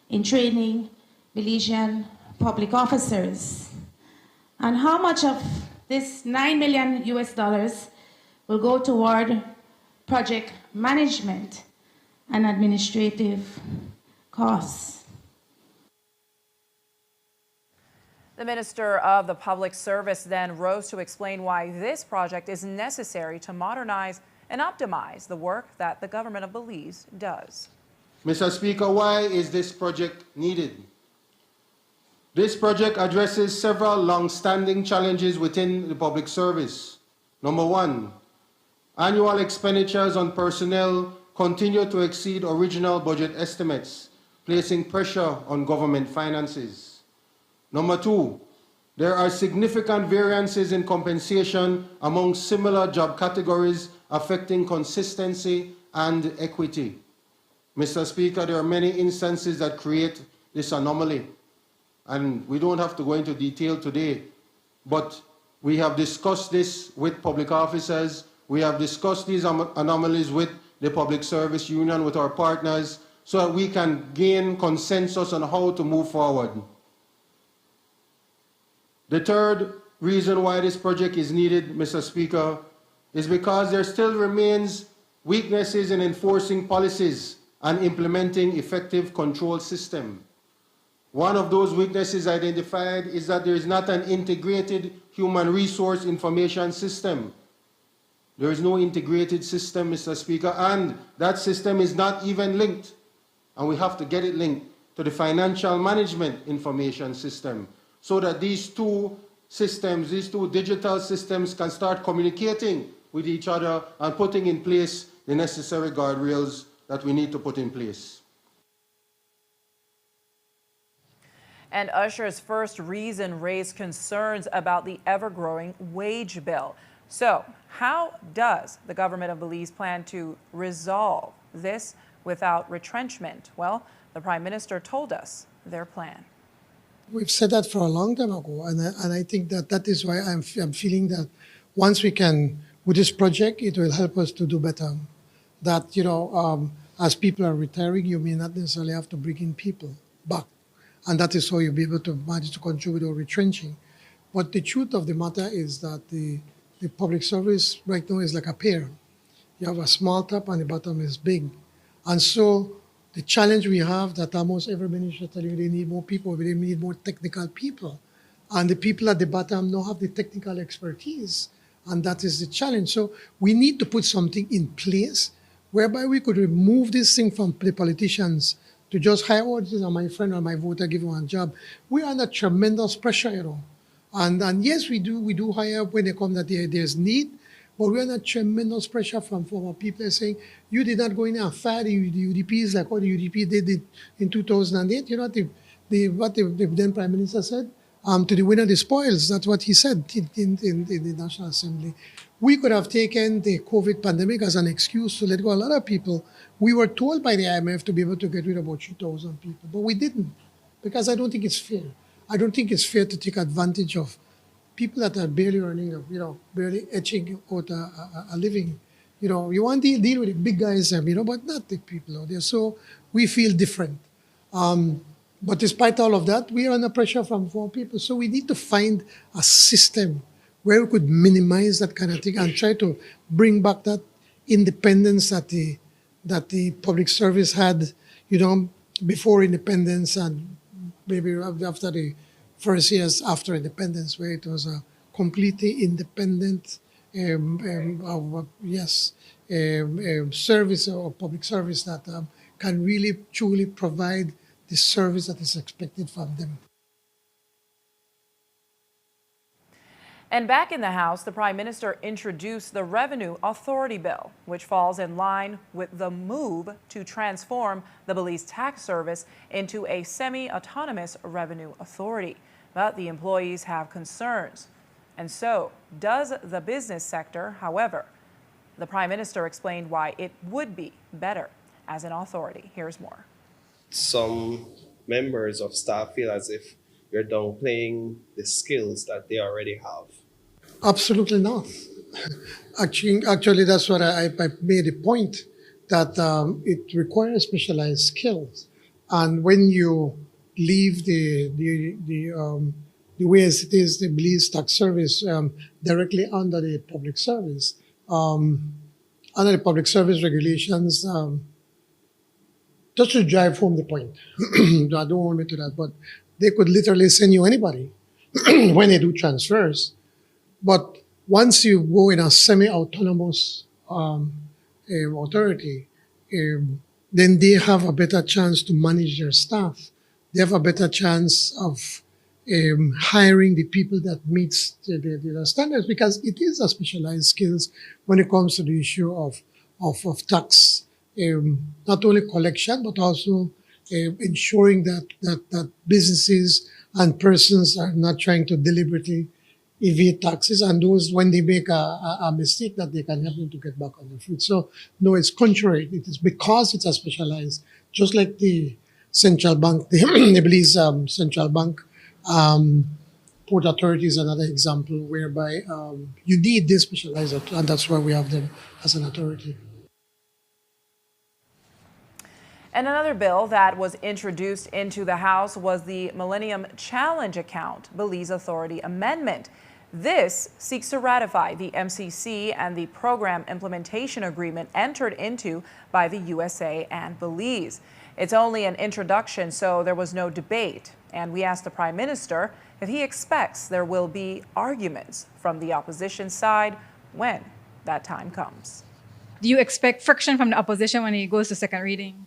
Speaker 21: in training Belizean public officers? And how much of this $9 million will go toward project management and administrative costs?
Speaker 1: The Minister of the Public Service then rose to explain why this project is necessary to modernize and optimize the work that the government of Belize does.
Speaker 3: Mr. Speaker, why is this project needed? This project addresses several long-standing challenges within the public service. Number 1, annual expenditures on personnel continue to exceed original budget estimates, placing pressure on government finances. Number 2, there are significant variances in compensation among similar job categories, affecting consistency and equity. Mr. Speaker, there are many instances that create this anomaly, and we don't have to go into detail today, but we have discussed this with public officers. We have discussed these anomalies with the Public Service Union, with our partners, so that we can gain consensus on how to move forward. The third reason why this project is needed, Mr. Speaker, is because there still remains weaknesses in enforcing policies and implementing effective control system. One of those weaknesses identified is that there is not an integrated human resource information system. There is no integrated system, Mr. Speaker, and that system is not even linked, and we have to get it linked to the financial management information system, so that these two systems, these two digital systems, can start communicating with each other and putting in place the necessary guardrails that we need to put in place.
Speaker 1: And Usher's first reason raised concerns about the ever-growing wage bill. So, how does the government of Belize plan to resolve this without retrenchment? Well, the Prime Minister told us their plan.
Speaker 13: We've said that for a long time ago, and I think that is why I'm feeling that once we can, with this project, it will help us to do better. That, as people are retiring, you may not necessarily have to bring in people back. And that is how you'll be able to manage to control without retrenching. But the truth of the matter is that the public service right now is like a pear. You have a small top and the bottom is big. And so the challenge we have that almost every minister tell you they need more people, they need more technical people. And the people at the bottom don't have the technical expertise. And that is the challenge. So we need to put something in place whereby we could remove this thing from the politicians to just hire, oh, this is my friend or my voter, give him one job. We are under tremendous pressure, And yes, we do hire when they come that there's need, but we're under tremendous pressure from our people saying, you did not go in and fire the UDPs like what the UDP did in 2008. You know what the then Prime Minister said? To the winner the spoils. That's what he said in the National Assembly. We could have taken the COVID pandemic as an excuse to let go a lot of people. We were told by the IMF to be able to get rid of about 3,000 people, but we didn't, because I don't think it's fair. I don't think it's fair to take advantage of people that are barely earning, barely etching out a living. You want to deal with the big guys, but not the people out there. So we feel different. But despite all of that, we are under pressure from people. So we need to find a system where we could minimize that kind of thing and try to bring back that independence that the public service had, before independence and maybe after the first years after independence, where it was a completely independent service or public service that can really truly provide the service that is expected from them.
Speaker 1: And back in the House, the Prime Minister introduced the Revenue Authority Bill, which falls in line with the move to transform the Belize Tax Service into a semi-autonomous revenue authority. But the employees have concerns. And so does the business sector. However, the Prime Minister explained why it would be better as an authority. Here's more.
Speaker 15: Some members of staff feel as if you're downplaying the skills that they already have.
Speaker 13: Absolutely not. Actually, that's what I made a point, that it requires specialized skills. And when you leave the way as it is, the Belize Tax Service directly under the public service, under the public service regulations, just to drive home the point, I don't want to get to that, but they could literally send you anybody when they do transfers. But once you go in a semi-autonomous authority, then they have a better chance to manage their staff. They have a better chance of hiring the people that meets the standards, because it is a specialized skills when it comes to the issue of tax, not only collection, but also ensuring that businesses and persons are not trying to deliberately evade taxes, and those, when they make a mistake, that they can help them to get back on their feet. So no, it's contrary. It is because it's a specialized, just like the central bank, the Belize Central Bank, Port Authority is another example whereby you need this specialized, and that's why we have them as an authority.
Speaker 1: And another bill that was introduced into the House was the Millennium Challenge Account Belize Authority Amendment. This seeks to ratify the MCC and the Program Implementation Agreement entered into by the USA and Belize. It's only an introduction, so there was no debate. And we asked the Prime Minister if he expects there will be arguments from the opposition side when that time comes.
Speaker 11: Do you expect friction from the opposition when it goes to second reading?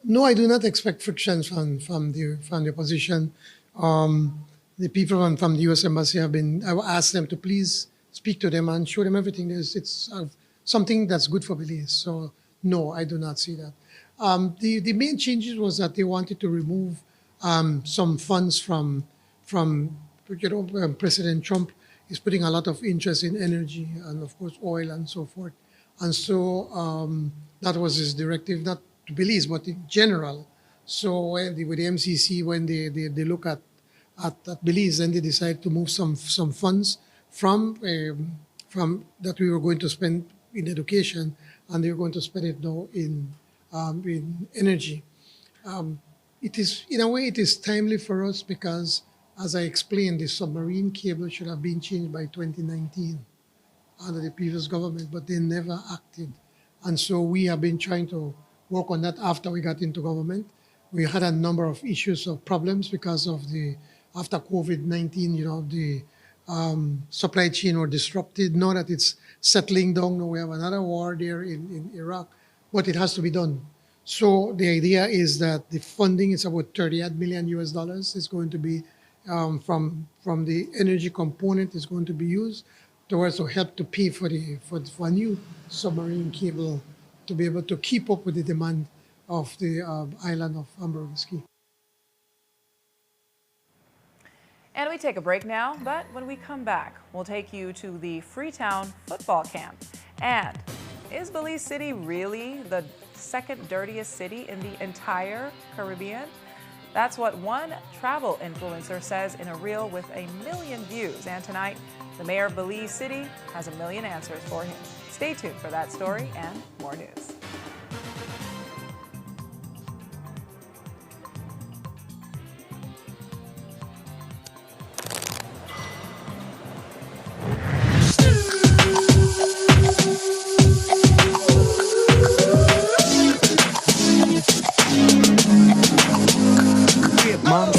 Speaker 13: No, I do not expect friction from the opposition. The people from the U.S. Embassy I asked them to please speak to them and show them everything. It's something that's good for Belize. So no, I do not see that. The main changes was that they wanted to remove some funds from President Trump is putting a lot of interest in energy and of course oil and so forth. And so that was his directive, not to Belize, but in general. So with the MCC, when they look at Belize, then they decide to move some funds from that we were going to spend in education, and they were going to spend it now in energy. It is, in a way, it is timely for us because, as I explained, the submarine cable should have been changed by 2019 under the previous government, but they never acted. And so we have been trying to work on that after we got into government. We had a number of issues of problems because of after COVID-19, the supply chain were disrupted. Now that it's settling down, now we have another war there in Iraq, but it has to be done. So the idea is that the funding is about $38 million is going to be from the energy component is going to be used towards to help to pay for a new submarine cable to be able to keep up with the demand of the island of Ambergris Caye.
Speaker 1: And we take a break now, but when we come back, we'll take you to the Freetown football camp. And is Belize City really the second dirtiest city in the entire Caribbean? That's what one travel influencer says in a reel with 1 million views. And tonight, the mayor of Belize City has 1 million answers for him. Stay tuned for that story and more news.
Speaker 2: Mom.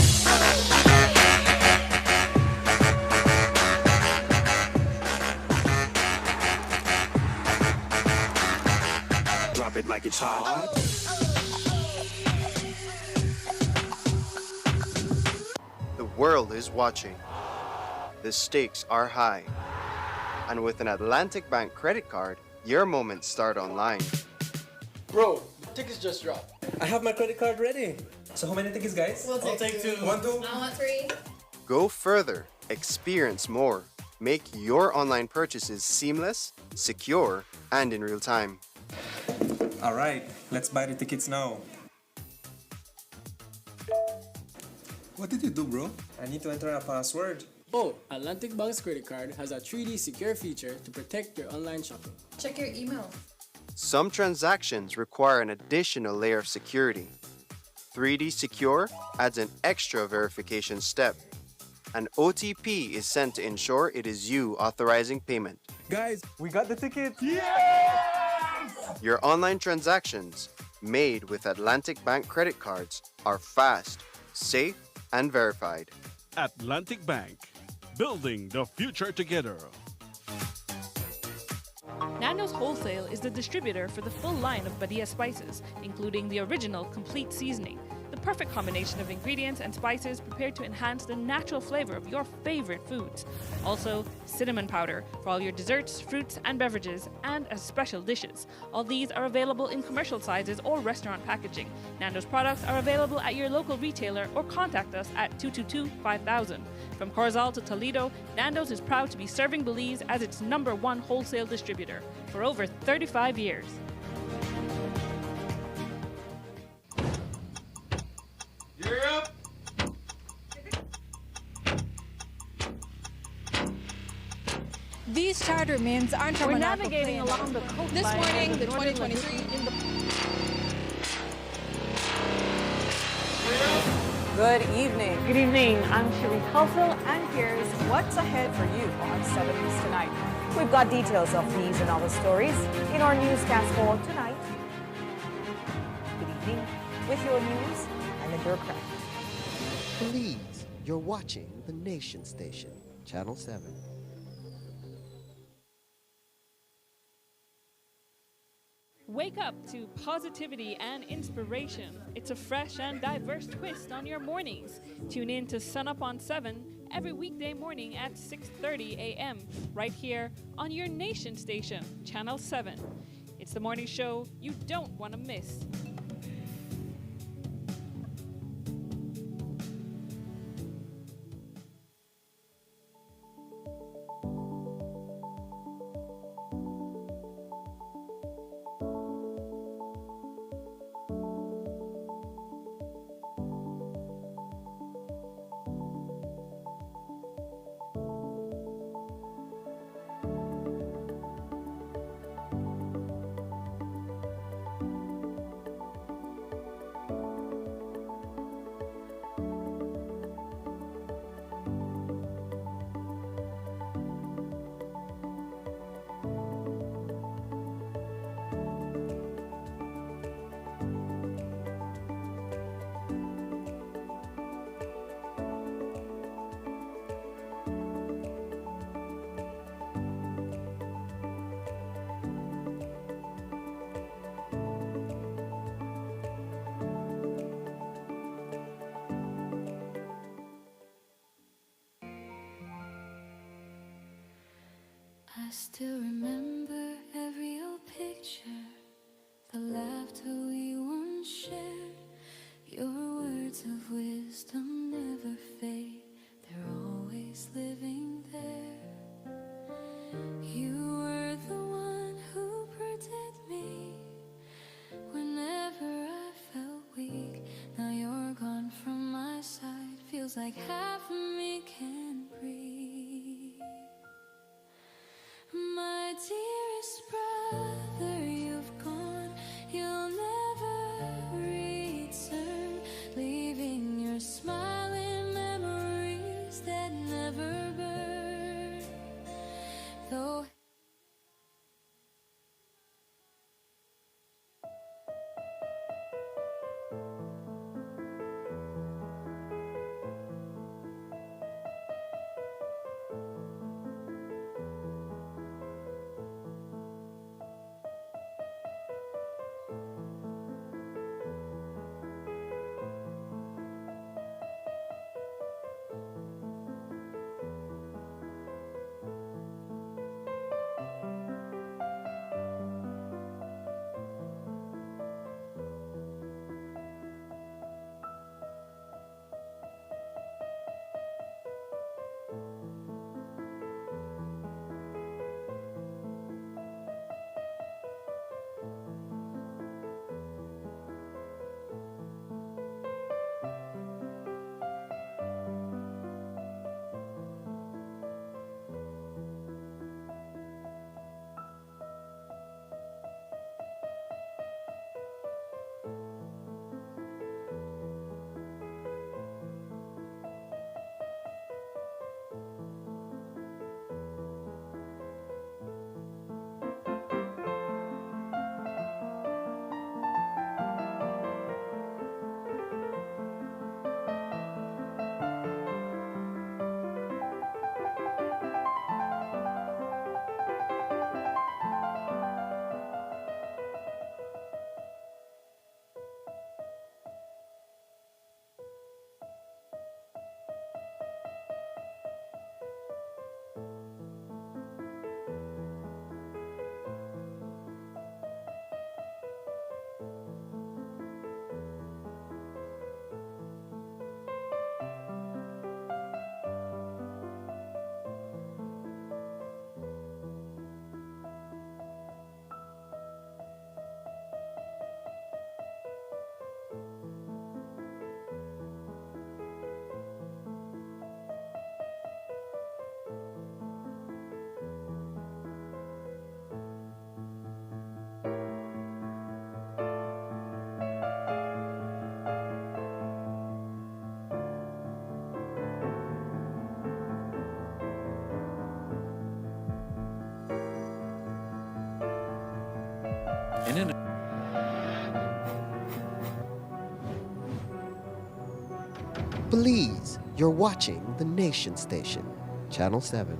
Speaker 4: Drop it like it's hot.
Speaker 22: The world is watching. The stakes are high. And with an Atlantic Bank credit card, your moments start online.
Speaker 23: Bro, tickets just dropped. I have my credit card ready. So how many tickets, guys?
Speaker 24: We'll take 2.
Speaker 23: 1, 2.
Speaker 24: I want 3.
Speaker 22: Go further, experience more. Make your online purchases seamless, secure, and in real time.
Speaker 23: All right, let's buy the tickets now. What did you do, bro? I need to enter a password.
Speaker 25: Oh, Atlantic Bank's credit card has a 3D secure feature to protect your online shopping.
Speaker 24: Check your email.
Speaker 22: Some transactions require an additional layer of security. 3D Secure adds an extra verification step. An OTP is sent to ensure it is you authorizing payment.
Speaker 23: Guys, we got the tickets!
Speaker 22: Your online transactions, made with Atlantic Bank credit cards, are fast, safe, and verified.
Speaker 9: Atlantic Bank, building the future together.
Speaker 12: Nando's Wholesale is the distributor for the full line of Badia spices, including the original complete seasoning, the perfect combination of ingredients and spices prepared to enhance the natural flavor of your favorite foods. Also, cinnamon powder for all your desserts, fruits, and beverages, and as special dishes. All these are available in commercial sizes or restaurant packaging. Nando's products are available at your local retailer or contact us at 222-5000. From Corozal to Toledo, Nando's is proud to be serving Belize as its #1 wholesale distributor for over 35 years.
Speaker 4: You're up.
Speaker 11: These charter remains aren't
Speaker 26: We're navigating along the coastline.
Speaker 11: This morning, the
Speaker 26: Northern
Speaker 11: 2023
Speaker 26: Lagoon.
Speaker 1: Good evening.
Speaker 26: Good evening. I'm Shireen Halsell,
Speaker 1: And here's what's ahead for you on 7 News Tonight. We've got details of these and other stories in our newscast for tonight. Good evening. With your news, I'm Indira Craig.
Speaker 2: Belize, you're watching the Nation Station, Channel 7.
Speaker 12: Wake up to positivity and inspiration. It's a fresh and diverse twist on your mornings. Tune in to Sun Up on 7 every weekday morning at 6:30 a.m. right here on your Nation Station, Channel 7. It's the morning show you don't want to miss.
Speaker 27: I still remember every old picture, the laughter we once shared. Your words of wisdom never fade, they're always living there. You were the one who protected me whenever I felt weak. Now you're gone from feels like half of me can breathe. My dearest brother, you've gone, you'll never return, leaving your smiling memories that never burn. Though
Speaker 2: Belize, you're watching the Nation Station, Channel 7.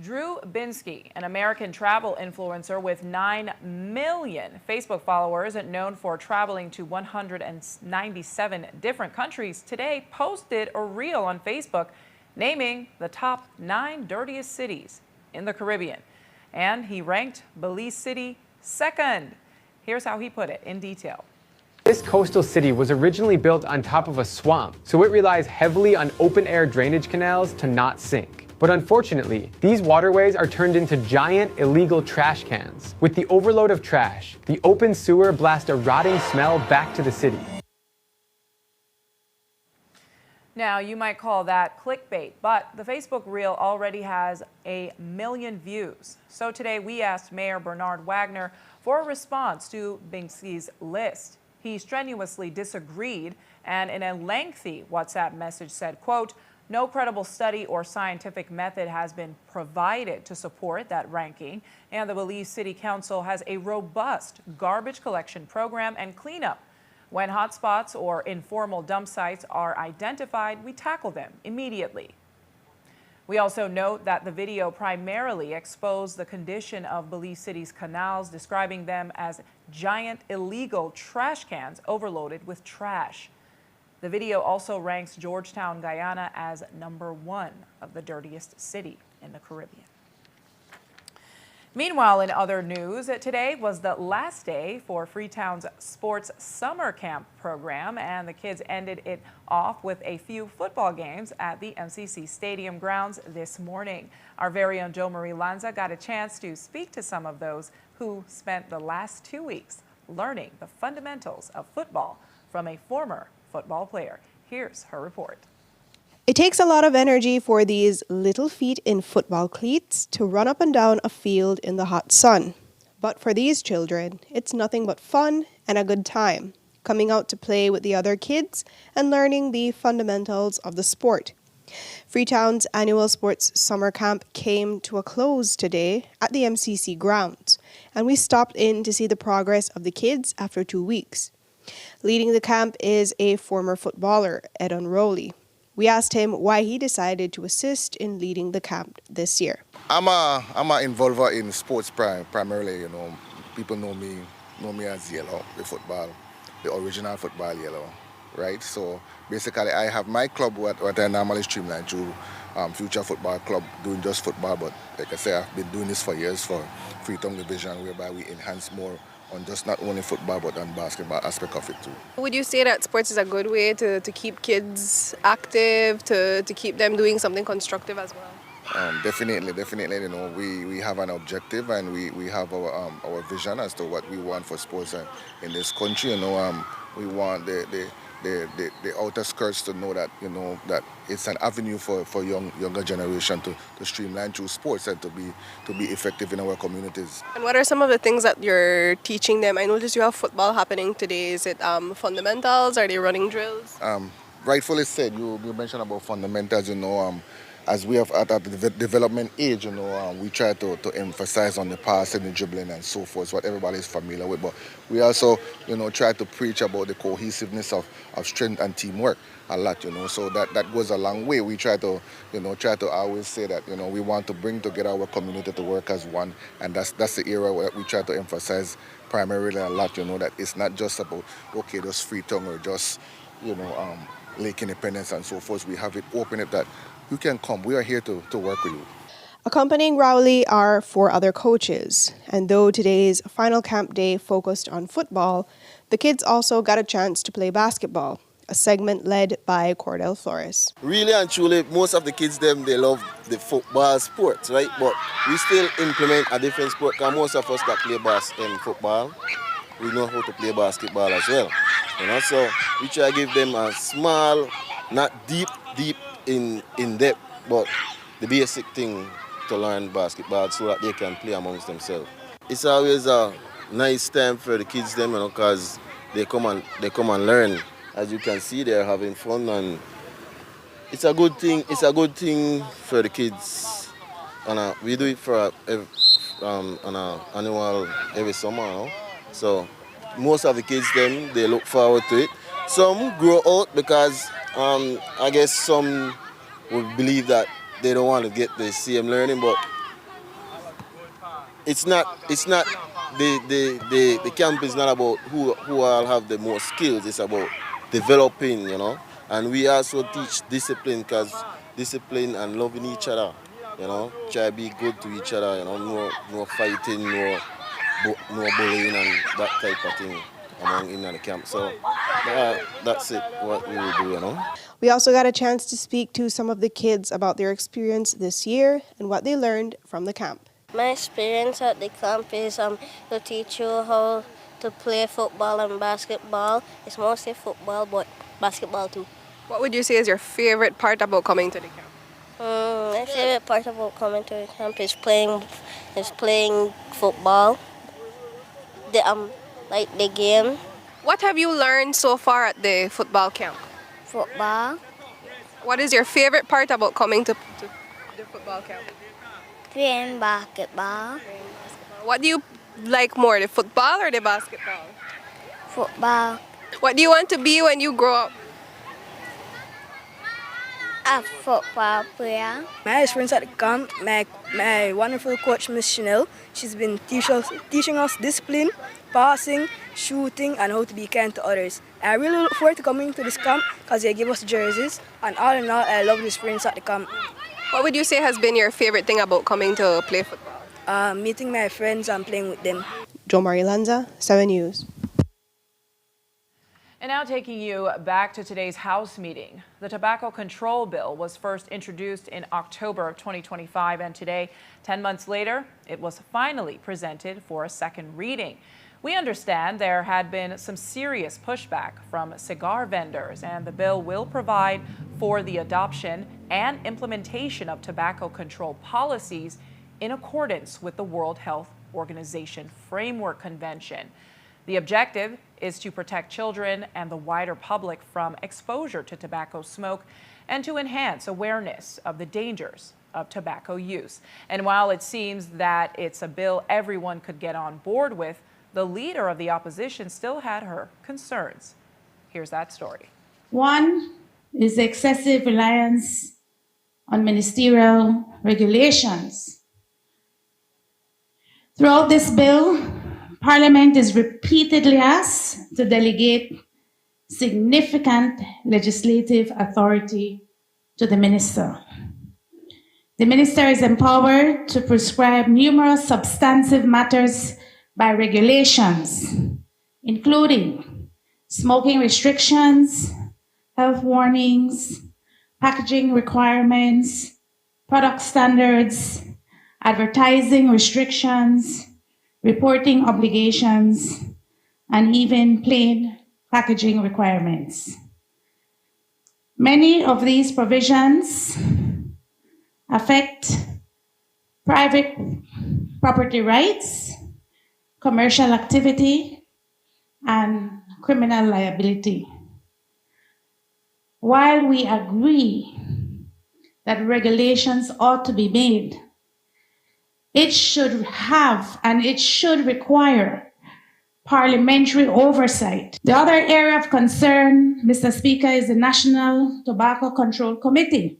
Speaker 1: Drew Binsky, an American travel influencer with 9 million Facebook followers and known for traveling to 197 different countries, today posted a reel on Facebook naming the top 9 dirtiest cities in the Caribbean. And he ranked Belize City second. Here's how he put it in detail.
Speaker 5: This coastal city was originally built on top of a swamp, so it relies heavily on open-air drainage canals to not sink. But unfortunately, these waterways are turned into giant illegal trash cans. With the overload of trash, the open sewer blasts a rotting smell back to the city.
Speaker 1: Now, you might call that clickbait, but the Facebook reel already has 1 million views. So today we asked Mayor Bernard Wagner for a response to Binsky's list. He strenuously disagreed and in a lengthy WhatsApp message said, quote, "No credible study or scientific method has been provided to support that ranking, and the Belize City Council has a robust garbage collection program and cleanup. When hotspots or informal dump sites are identified, we tackle them immediately." We also note that the video primarily exposed the condition of Belize City's canals, describing them as giant illegal trash cans overloaded with trash. The video also ranks Georgetown, Guyana as #1 of the dirtiest city in the Caribbean. Meanwhile, in other news, today was the last day for Freetown's Sports Summer Camp program, and the kids ended it off with a few football games at the MCC Stadium grounds this morning. Our very own Jo Marie Lanza got a chance to speak to some of those who spent the last 2 weeks learning the fundamentals of football from a former football player. Here's her report.
Speaker 6: It takes a lot of energy for these little feet in football cleats to run up and down a field in the hot sun. But for these children, it's nothing but fun and a good time, coming out to play with the other kids and learning the fundamentals of the sport. Freetown's annual sports summer camp came to a close today at the MCC grounds, and we stopped in to see the progress of the kids after 2 weeks. Leading the camp is a former footballer, Ed Unroley. We asked him why he decided to assist in leading the camp this year.
Speaker 7: I'm a involver in sports primarily. You know, people know me as Yellow, the football, the original football Yellow, right? So basically, I have my club what I normally streamline through Future Football Club, doing just football. But like I say, I've been doing this for years for Freetown Division, whereby we enhance more on just not only football but on basketball aspect of it too.
Speaker 8: Would you say that sports is a good way to keep kids active, to keep them doing something constructive as well?
Speaker 7: Definitely. You know, we have an objective and we have our vision as to what we want for sports in this country. You know, we want the outer skirts to know that, you know, that it's an avenue for younger generation to streamline through sports and to be effective in our communities.
Speaker 8: And what are some of the things that you're teaching them? I noticed you have football happening today. Is it fundamentals? Are they running drills?
Speaker 7: Rightfully said, you mentioned about fundamentals. You know, as we have at the development age, you know, we try to emphasize on the passing, the dribbling and so forth, what everybody is familiar with. But we also, you know, try to preach about the cohesiveness of strength and teamwork a lot, you know. So that goes a long way. We try to always say that, you know, we want to bring together our community to work as one. And that's the area where we try to emphasize primarily a lot, you know, that it's not just about, okay, just Freetown or just, you know, Lake Independence and so forth. We have it open up that you can come. We are here to work with you.
Speaker 6: Accompanying Rowley are 4 other coaches, and though today's final camp day focused on football, the kids also got a chance to play basketball, a segment led by Cordell Flores.
Speaker 10: Really and truly, most of the kids, they love the football sports, right? But we still implement a different sport, because most of us that play football, we know how to play basketball as well. You know, so we try to give them a small, not deep in depth, but the basic thing to learn basketball so that they can play amongst themselves. It's always a nice time for the kids, them, you know, because they come and learn. As you can see, they're having fun, and it's a good thing. It's a good thing for the kids. And we do it for on an annual every summer, you know? So most of the kids, them, they look forward to it. Some grow out because I guess some would believe that they don't want to get the same learning, but it's not the camp is not about who all have the most skills. It's about developing, you know. And we also teach discipline, because discipline and loving each other, you know. Try to be good to each other, you know. No fighting, no bullying and that type of thing in the camp. So that's it, what we will do, you know.
Speaker 6: We also got a chance to speak to some of the kids about their experience this year and what they learned from the camp.
Speaker 14: My experience at the camp is to teach you how to play football and basketball. It's mostly football, but basketball too.
Speaker 8: What would you say is your favorite part about coming to the camp?
Speaker 14: My favorite part about coming to the camp is playing football. Like the game.
Speaker 8: What have you learned so far at the football camp?
Speaker 14: Football.
Speaker 8: What is your favorite part about coming to the football camp?
Speaker 14: Playing basketball.
Speaker 8: What do you like more, the football or the basketball?
Speaker 14: Football.
Speaker 8: What do you want to be when you grow up?
Speaker 14: A football player.
Speaker 16: My experience at the camp, my wonderful coach, Miss Chanel, she's been teaching us discipline, passing, shooting, and how to be kind to others. I really look forward to coming to this camp because they give us jerseys, and all in all, I love the experience at the camp.
Speaker 8: What would you say has been your favorite thing about coming to play football?
Speaker 16: meeting my friends and playing with them.
Speaker 6: Jo Marie Lanza, 7 News.
Speaker 1: And now taking you back to today's House meeting. The tobacco control bill was first introduced in October of 2025, and today, 10 months later, it was finally presented for a second reading. We understand there had been some serious pushback from cigar vendors, and the bill will provide for the adoption and implementation of tobacco control policies in accordance with the World Health Organization Framework Convention. The objective is to protect children and the wider public from exposure to tobacco smoke and to enhance awareness of the dangers of tobacco use. And while it seems that it's a bill everyone could get on board with, the leader of the opposition still had her concerns. Here's that story.
Speaker 3: One is excessive reliance on ministerial regulations. Throughout this bill, Parliament is repeatedly asked to delegate significant legislative authority to the minister. The minister is empowered to prescribe numerous substantive matters by regulations, including smoking restrictions, health warnings, packaging requirements, product standards, advertising restrictions, reporting obligations, and even plain packaging requirements. Many of these provisions affect private property rights, commercial activity, and criminal liability. While we agree that regulations ought to be made, it should have and it should require parliamentary oversight. The other area of concern, Mr. Speaker, is the National Tobacco Control Committee.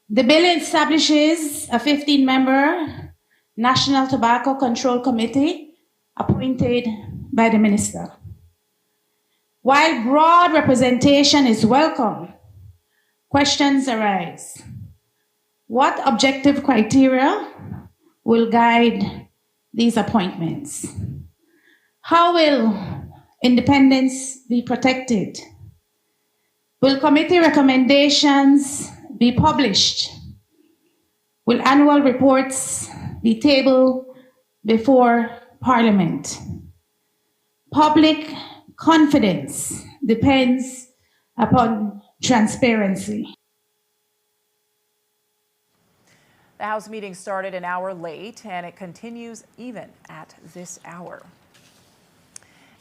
Speaker 3: The bill establishes a 15-member National Tobacco Control Committee appointed by the minister. While broad representation is welcome, questions arise. What objective criteria will guide these appointments? How will independence be protected? Will committee recommendations be published? Will annual reports be tabled before Parliament? Public confidence depends upon transparency.
Speaker 1: The House meeting started an hour late, and it continues even at this hour.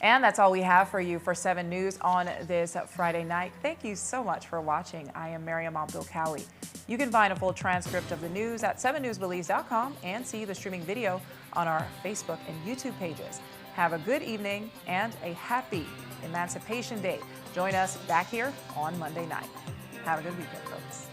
Speaker 1: And that's all we have for you for 7 News on this Friday night. Thank you so much for watching. I am Miriam Abdul-Kawi. You can find a full transcript of the news at 7newsbelize.com and see the streaming video on our Facebook and YouTube pages. Have a good evening and a happy Emancipation Day. Join us back here on Monday night. Have a good weekend, folks.